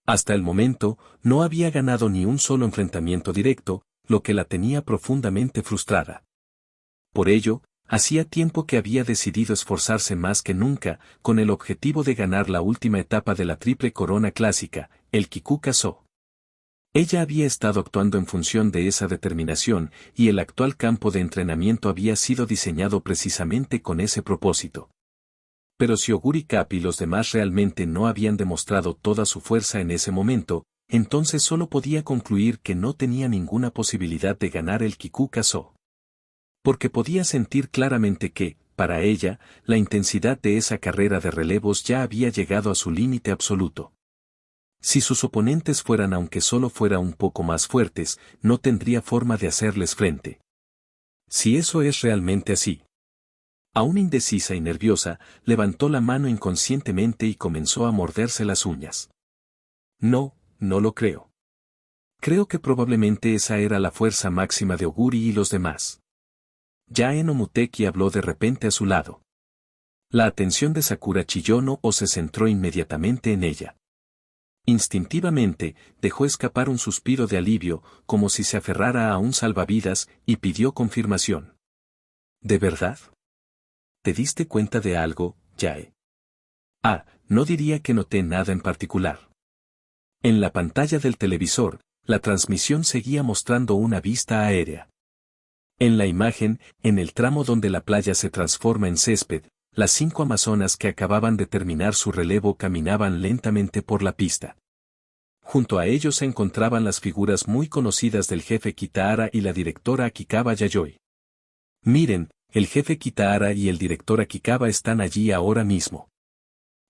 Hasta el momento, no había ganado ni un solo enfrentamiento directo, lo que la tenía profundamente frustrada. Por ello, hacía tiempo que había decidido esforzarse más que nunca, con el objetivo de ganar la última etapa de la triple corona clásica, el Kikuka So. Ella había estado actuando en función de esa determinación, y el actual campo de entrenamiento había sido diseñado precisamente con ese propósito. Pero si Oguri Cap y los demás realmente no habían demostrado toda su fuerza en ese momento, entonces solo podía concluir que no tenía ninguna posibilidad de ganar el Kikukazo. Porque podía sentir claramente que, para ella, la intensidad de esa carrera de relevos ya había llegado a su límite absoluto. Si sus oponentes fueran aunque solo fuera un poco más fuertes, no tendría forma de hacerles frente. Si eso es realmente así. Aún indecisa y nerviosa, levantó la mano inconscientemente y comenzó a morderse las uñas. No, no lo creo. Creo que probablemente esa era la fuerza máxima de Oguri y los demás. Yae no Muteki habló de repente a su lado. La atención de Sakura Chiyono se centró inmediatamente en ella. Instintivamente, dejó escapar un suspiro de alivio, como si se aferrara a un salvavidas, y pidió confirmación. ¿De verdad? ¿Te diste cuenta de algo, Yae? No diría que noté nada en particular. En la pantalla del televisor, la transmisión seguía mostrando una vista aérea. En la imagen, en el tramo donde la playa se transforma en césped, las 5 amazonas que acababan de terminar su relevo caminaban lentamente por la pista. Junto a ellos se encontraban las figuras muy conocidas del jefe Kitahara y la directora Akikawa Yayoi. Miren, el jefe Kitahara y el director Akikawa están allí ahora mismo.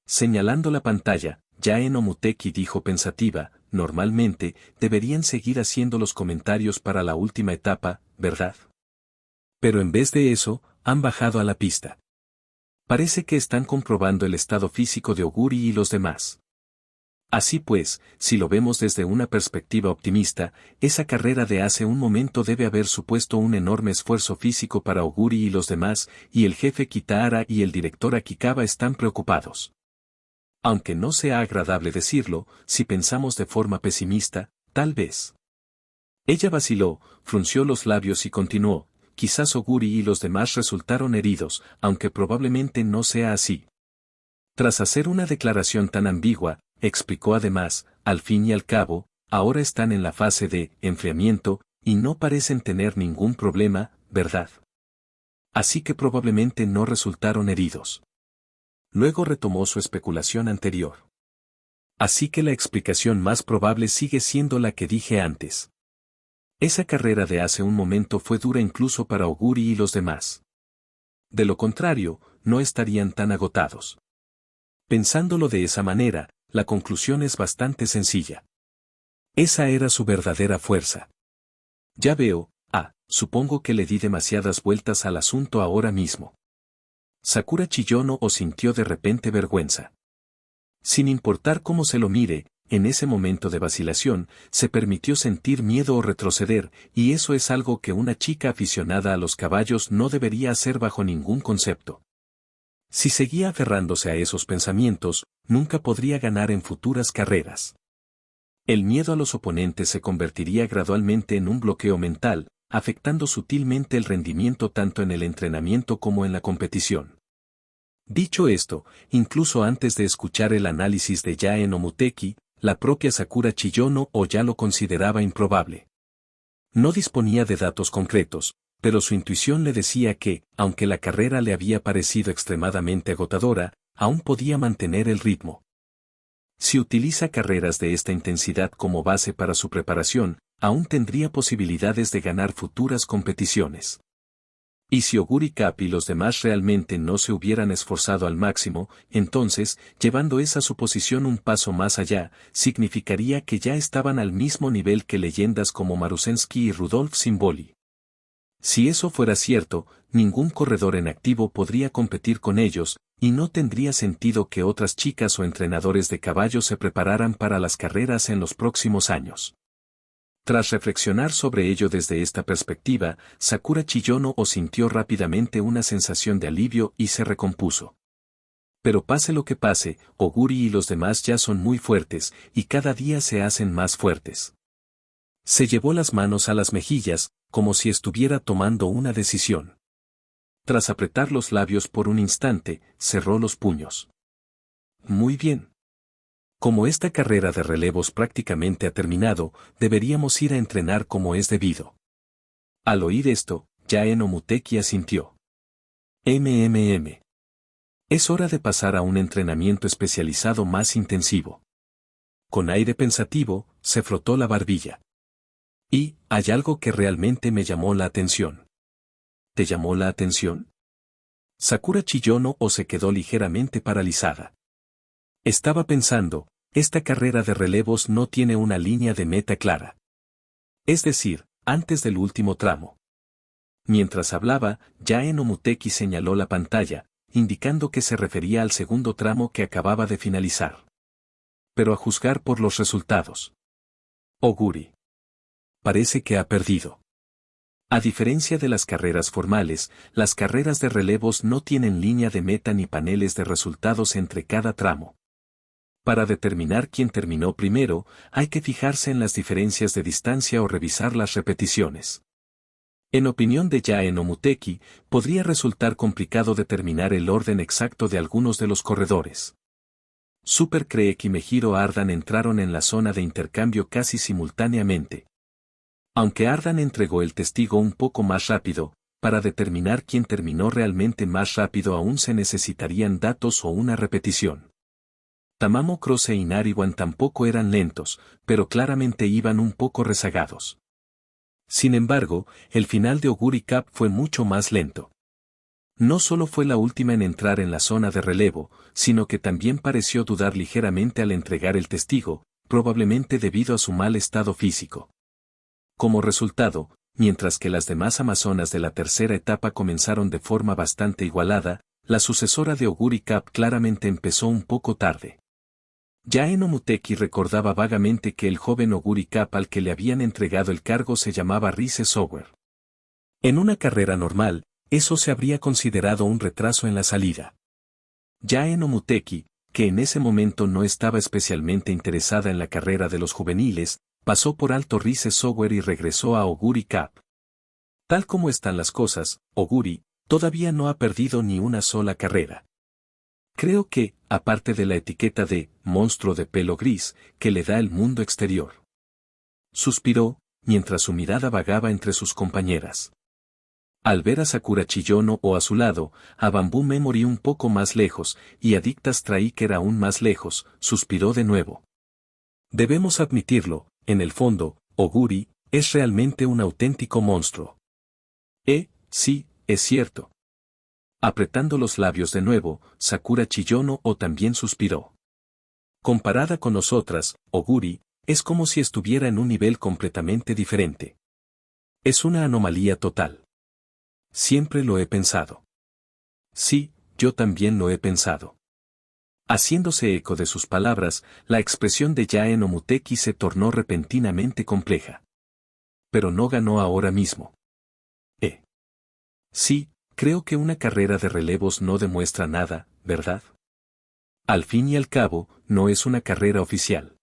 Señalando la pantalla, Yae no Muteki dijo pensativa, normalmente, deberían seguir haciendo los comentarios para la última etapa, ¿verdad? Pero en vez de eso, han bajado a la pista. Parece que están comprobando el estado físico de Oguri y los demás. Así pues, si lo vemos desde una perspectiva optimista, esa carrera de hace un momento debe haber supuesto un enorme esfuerzo físico para Oguri y los demás, y el jefe Kitahara y el director Akikawa están preocupados. Aunque no sea agradable decirlo, si pensamos de forma pesimista, tal vez. Ella vaciló, frunció los labios y continuó, quizás Oguri y los demás resultaron heridos, aunque probablemente no sea así. Tras hacer una declaración tan ambigua, explicó además, al fin y al cabo, ahora están en la fase de enfriamiento, y no parecen tener ningún problema, ¿verdad? Así que probablemente no resultaron heridos. Luego retomó su especulación anterior. Así que la explicación más probable sigue siendo la que dije antes. Esa carrera de hace un momento fue dura incluso para Oguri y los demás. De lo contrario, no estarían tan agotados. Pensándolo de esa manera, la conclusión es bastante sencilla. Esa era su verdadera fuerza. Ya veo, supongo que le di demasiadas vueltas al asunto ahora mismo. Sakura Chiyono sintió de repente vergüenza. Sin importar cómo se lo mire, en ese momento de vacilación, se permitió sentir miedo o retroceder, y eso es algo que una chica aficionada a los caballos no debería hacer bajo ningún concepto. Si seguía aferrándose a esos pensamientos, nunca podría ganar en futuras carreras. El miedo a los oponentes se convertiría gradualmente en un bloqueo mental, afectando sutilmente el rendimiento tanto en el entrenamiento como en la competición. Dicho esto, incluso antes de escuchar el análisis de Yae no Muteki, la propia Sakura Chiyono ya lo consideraba improbable. No disponía de datos concretos, pero su intuición le decía que, aunque la carrera le había parecido extremadamente agotadora, aún podía mantener el ritmo. Si utiliza carreras de esta intensidad como base para su preparación, aún tendría posibilidades de ganar futuras competiciones. Y si Oguri Cap y los demás realmente no se hubieran esforzado al máximo, entonces, llevando esa suposición un paso más allá, significaría que ya estaban al mismo nivel que leyendas como Marusensky y Rudolf Simboli. Si eso fuera cierto, ningún corredor en activo podría competir con ellos, y no tendría sentido que otras chicas o entrenadores de caballos se prepararan para las carreras en los próximos años. Tras reflexionar sobre ello desde esta perspectiva, Sakura Chiyono sintió rápidamente una sensación de alivio y se recompuso. Pero pase lo que pase, Oguri y los demás ya son muy fuertes, y cada día se hacen más fuertes. Se llevó las manos a las mejillas, como si estuviera tomando una decisión. Tras apretar los labios por un instante, cerró los puños. Muy bien. Como esta carrera de relevos prácticamente ha terminado, deberíamos ir a entrenar como es debido. Al oír esto, Yaen Omuteki asintió. MMM. Es hora de pasar a un entrenamiento especializado más intensivo. Con aire pensativo, se frotó la barbilla. Y, hay algo que realmente me llamó la atención. ¿Te llamó la atención? Sakura chilló o se quedó ligeramente paralizada. Estaba pensando, esta carrera de relevos no tiene una línea de meta clara. Es decir, antes del último tramo. Mientras hablaba, Yaen Omuteki señaló la pantalla, indicando que se refería al segundo tramo que acababa de finalizar. Pero a juzgar por los resultados. Oguri. Parece que ha perdido. A diferencia de las carreras formales, las carreras de relevos no tienen línea de meta ni paneles de resultados entre cada tramo. Para determinar quién terminó primero, hay que fijarse en las diferencias de distancia o revisar las repeticiones. En opinión de Yaen Omuteki, podría resultar complicado determinar el orden exacto de algunos de los corredores. Super cree que Mejiro Ardan entraron en la zona de intercambio casi simultáneamente. Aunque Ardan entregó el testigo un poco más rápido, para determinar quién terminó realmente más rápido aún se necesitarían datos o una repetición. Tamamo Cross e Inariwan tampoco eran lentos, pero claramente iban un poco rezagados. Sin embargo, el final de Oguri Cup fue mucho más lento. No solo fue la última en entrar en la zona de relevo, sino que también pareció dudar ligeramente al entregar el testigo, probablemente debido a su mal estado físico. Como resultado, mientras que las demás amazonas de la tercera etapa comenzaron de forma bastante igualada, la sucesora de Oguri Cup claramente empezó un poco tarde. Yaen Omuteki recordaba vagamente que el joven Oguri Cup al que le habían entregado el cargo se llamaba Rise Sower. En una carrera normal, eso se habría considerado un retraso en la salida. Yaen Omuteki, que en ese momento no estaba especialmente interesada en la carrera de los juveniles, pasó por alto Rise Sower y regresó a Oguri Cup. Tal como están las cosas, Oguri, todavía no ha perdido ni una sola carrera. Creo que, aparte de la etiqueta de monstruo de pelo gris, que le da el mundo exterior. Suspiró, mientras su mirada vagaba entre sus compañeras. Al ver a Sakura Chiyono o a su lado, a Bamboo Memory un poco más lejos, y a Dictas Striker aún más lejos, suspiró de nuevo. Debemos admitirlo, en el fondo, Oguri, es realmente un auténtico monstruo. Sí, es cierto. Apretando los labios de nuevo, Sakura Chiyono también suspiró. Comparada con nosotras, Oguri, es como si estuviera en un nivel completamente diferente. Es una anomalía total. Siempre lo he pensado. Sí, yo también lo he pensado. Haciéndose eco de sus palabras, la expresión de Yaen Omuteki se tornó repentinamente compleja. Pero no ganó ahora mismo. Sí, creo que una carrera de relevos no demuestra nada, ¿verdad? Al fin y al cabo, no es una carrera oficial.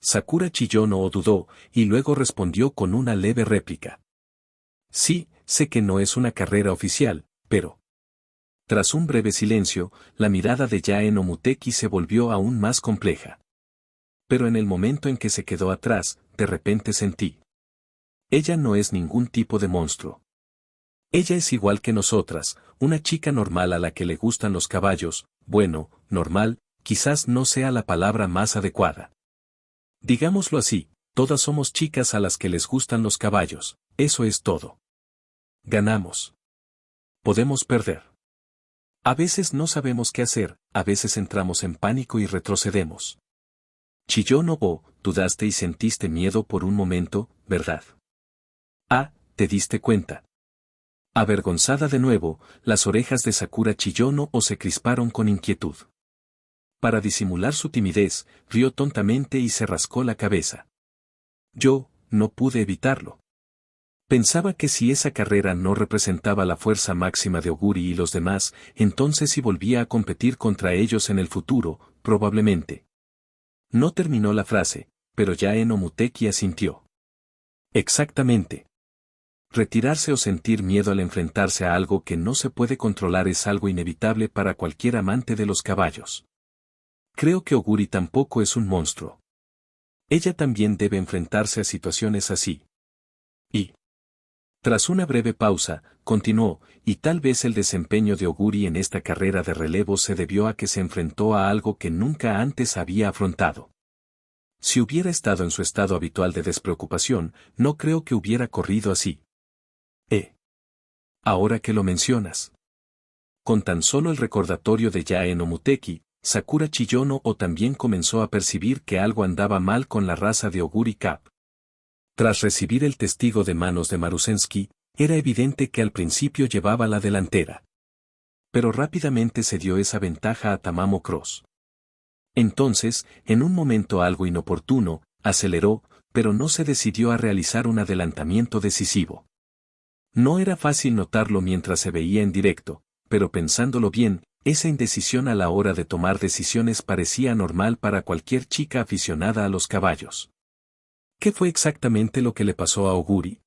Sakura Chiyono dudó, y luego respondió con una leve réplica. Sí, sé que no es una carrera oficial, pero... Tras un breve silencio, la mirada de Yaen Omuteki se volvió aún más compleja. Pero en el momento en que se quedó atrás, de repente sentí. Ella no es ningún tipo de monstruo. Ella es igual que nosotras, una chica normal a la que le gustan los caballos, bueno, normal, quizás no sea la palabra más adecuada. Digámoslo así, todas somos chicas a las que les gustan los caballos, eso es todo. Ganamos. Podemos perder. A veces no sabemos qué hacer, a veces entramos en pánico y retrocedemos. Chiyono, dudaste y sentiste miedo por un momento, ¿verdad? ¿Te diste cuenta? Avergonzada de nuevo, las orejas de Sakura Chiyono se crisparon con inquietud. Para disimular su timidez, rió tontamente y se rascó la cabeza. Yo, no pude evitarlo. Pensaba que si esa carrera no representaba la fuerza máxima de Oguri y los demás, entonces si volvía a competir contra ellos en el futuro, probablemente. No terminó la frase, pero Yaen Omuteki asintió. Exactamente. Retirarse o sentir miedo al enfrentarse a algo que no se puede controlar es algo inevitable para cualquier amante de los caballos. Creo que Oguri tampoco es un monstruo. Ella también debe enfrentarse a situaciones así. Y, tras una breve pausa, continuó, y tal vez el desempeño de Oguri en esta carrera de relevo se debió a que se enfrentó a algo que nunca antes había afrontado. Si hubiera estado en su estado habitual de despreocupación, no creo que hubiera corrido así. Ahora que lo mencionas. Con tan solo el recordatorio de Yae no Muteki, Sakura Chiyono o también comenzó a percibir que algo andaba mal con la raza de Oguri Cap. Tras recibir el testigo de manos de Marusensky, era evidente que al principio llevaba la delantera. Pero rápidamente se dio esa ventaja a Tamamo Cross. Entonces, en un momento algo inoportuno, aceleró, pero no se decidió a realizar un adelantamiento decisivo. No era fácil notarlo mientras se veía en directo, pero pensándolo bien, esa indecisión a la hora de tomar decisiones parecía normal para cualquier chica aficionada a los caballos. ¿Qué fue exactamente lo que le pasó a Oguri?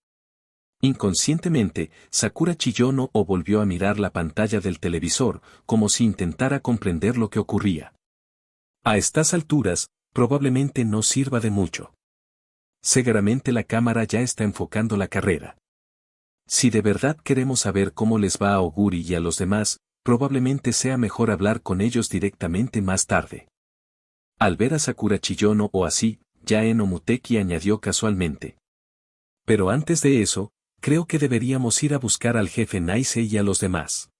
Inconscientemente, Sakura Chiyono volvió a mirar la pantalla del televisor, como si intentara comprender lo que ocurría. A estas alturas, probablemente no sirva de mucho. Seguramente la cámara ya está enfocando la carrera. Si de verdad queremos saber cómo les va a Oguri y a los demás, probablemente sea mejor hablar con ellos directamente más tarde. Al ver a Sakura Chiyono así, Yae no Muteki añadió casualmente. Pero antes de eso, creo que deberíamos ir a buscar al jefe Nice y a los demás.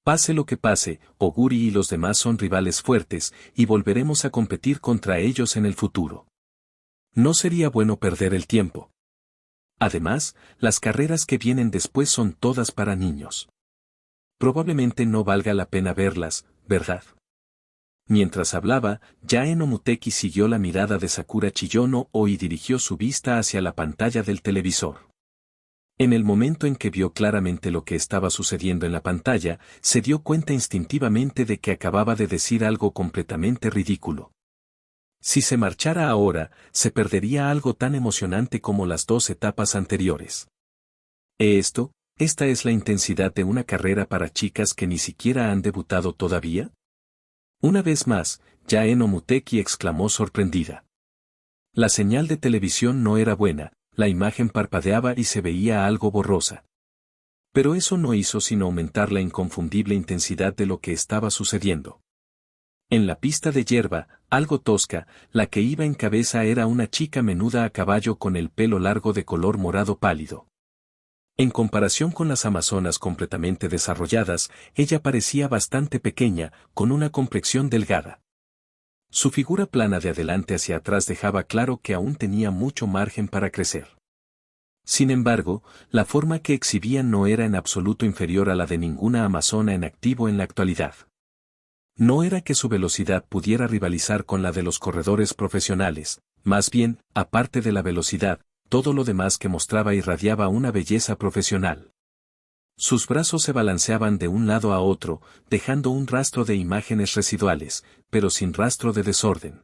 Pase lo que pase, Oguri y los demás son rivales fuertes, y volveremos a competir contra ellos en el futuro. No sería bueno perder el tiempo. Además, las carreras que vienen después son todas para niños. Probablemente no valga la pena verlas, ¿verdad? Mientras hablaba, Yae no Muteki siguió la mirada de Sakura Chiyono y dirigió su vista hacia la pantalla del televisor. En el momento en que vio claramente lo que estaba sucediendo en la pantalla, se dio cuenta instintivamente de que acababa de decir algo completamente ridículo. Si se marchara ahora, se perdería algo tan emocionante como las dos etapas anteriores. ¿Esta es la intensidad de una carrera para chicas que ni siquiera han debutado todavía? Una vez más, Yae no Muteki exclamó sorprendida. La señal de televisión no era buena, la imagen parpadeaba y se veía algo borrosa. Pero eso no hizo sino aumentar la inconfundible intensidad de lo que estaba sucediendo. En la pista de hierba, algo tosca, la que iba en cabeza era una chica menuda a caballo con el pelo largo de color morado pálido. En comparación con las amazonas completamente desarrolladas, ella parecía bastante pequeña, con una complexión delgada. Su figura plana de adelante hacia atrás dejaba claro que aún tenía mucho margen para crecer. Sin embargo, la forma que exhibía no era en absoluto inferior a la de ninguna amazona en activo en la actualidad. No era que su velocidad pudiera rivalizar con la de los corredores profesionales, más bien, aparte de la velocidad, todo lo demás que mostraba irradiaba una belleza profesional. Sus brazos se balanceaban de un lado a otro, dejando un rastro de imágenes residuales, pero sin rastro de desorden.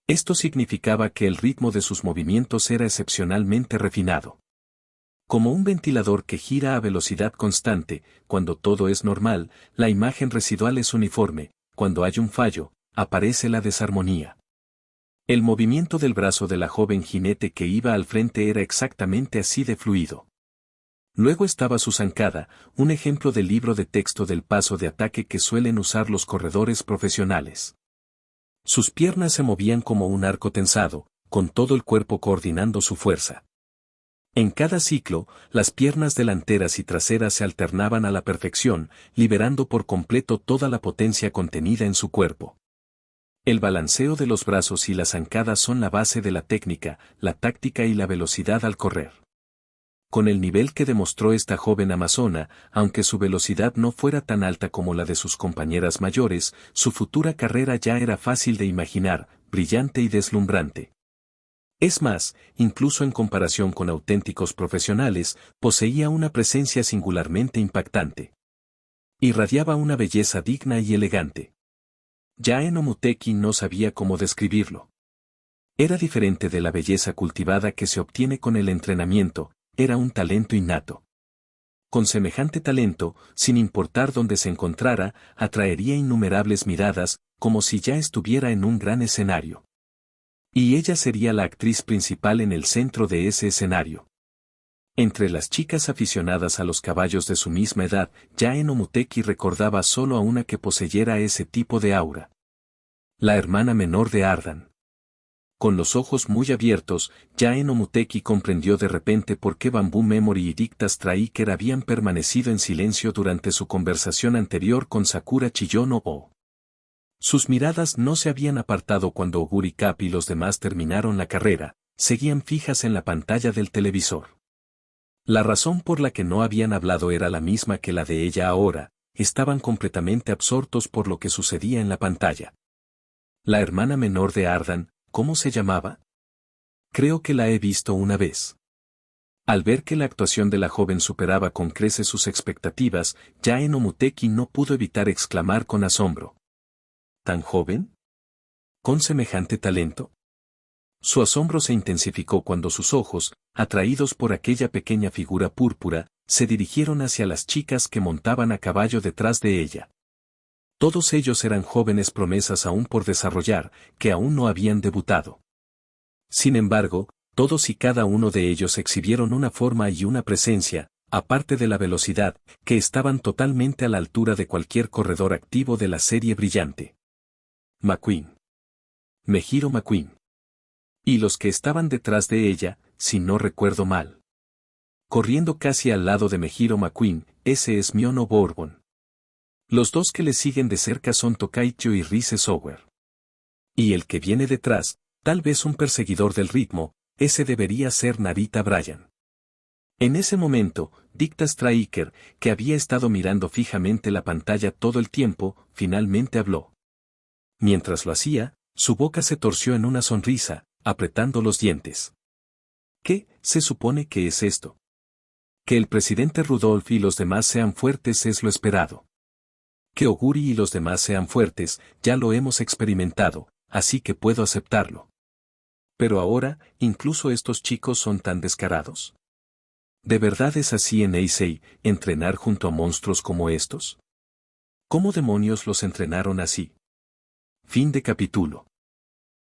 Esto significaba que el ritmo de sus movimientos era excepcionalmente refinado. Como un ventilador que gira a velocidad constante, cuando todo es normal, la imagen residual es uniforme, cuando hay un fallo, aparece la desarmonía. El movimiento del brazo de la joven jinete que iba al frente era exactamente así de fluido. Luego estaba su zancada, un ejemplo del libro de texto del paso de ataque que suelen usar los corredores profesionales. Sus piernas se movían como un arco tensado, con todo el cuerpo coordinando su fuerza. En cada ciclo, las piernas delanteras y traseras se alternaban a la perfección, liberando por completo toda la potencia contenida en su cuerpo. El balanceo de los brazos y la zancada son la base de la técnica, la táctica y la velocidad al correr. Con el nivel que demostró esta joven amazona, aunque su velocidad no fuera tan alta como la de sus compañeras mayores, su futura carrera ya era fácil de imaginar, brillante y deslumbrante. Es más, incluso en comparación con auténticos profesionales, poseía una presencia singularmente impactante. Irradiaba una belleza digna y elegante. Yae no Muteki no sabía cómo describirlo. Era diferente de la belleza cultivada que se obtiene con el entrenamiento, era un talento innato. Con semejante talento, sin importar dónde se encontrara, atraería innumerables miradas, como si ya estuviera en un gran escenario. Y ella sería la actriz principal en el centro de ese escenario. Entre las chicas aficionadas a los caballos de su misma edad, Yaeno Muteki recordaba solo a una que poseyera ese tipo de aura. La hermana menor de Ardan. Con los ojos muy abiertos, Yaeno Muteki comprendió de repente por qué Bamboo Memory y Dicta Striker habían permanecido en silencio durante su conversación anterior con Sakura Chiyono-o. Sus miradas no se habían apartado cuando Oguri Cap y los demás terminaron la carrera, seguían fijas en la pantalla del televisor. La razón por la que no habían hablado era la misma que la de ella ahora, estaban completamente absortos por lo que sucedía en la pantalla. La hermana menor de Ardan, ¿cómo se llamaba? Creo que la he visto una vez. Al ver que la actuación de la joven superaba con creces sus expectativas, Yaeno Muteki no pudo evitar exclamar con asombro. ¿Tan joven? ¿Con semejante talento? Su asombro se intensificó cuando sus ojos, atraídos por aquella pequeña figura púrpura, se dirigieron hacia las chicas que montaban a caballo detrás de ella. Todos ellos eran jóvenes promesas aún por desarrollar, que aún no habían debutado. Sin embargo, todos y cada uno de ellos exhibieron una forma y una presencia, aparte de la velocidad, que estaban totalmente a la altura de cualquier corredor activo de la serie brillante. McQueen. Mejiro McQueen. Y los que estaban detrás de ella, si no recuerdo mal. Corriendo casi al lado de Mejiro McQueen, ese es Miono Bourbon. Los dos que le siguen de cerca son Tokaicho y Rise Sower. Y el que viene detrás, tal vez un perseguidor del ritmo, ese debería ser Narita Bryan. En ese momento, Dicta Striker, que había estado mirando fijamente la pantalla todo el tiempo, finalmente habló. Mientras lo hacía, su boca se torció en una sonrisa, apretando los dientes. ¿Qué se supone que es esto? Que el presidente Rudolph y los demás sean fuertes es lo esperado. Que Oguri y los demás sean fuertes, ya lo hemos experimentado, así que puedo aceptarlo. Pero ahora, incluso estos chicos son tan descarados. ¿De verdad es así en Eisei, entrenar junto a monstruos como estos? ¿Cómo demonios los entrenaron así? Fin de capítulo.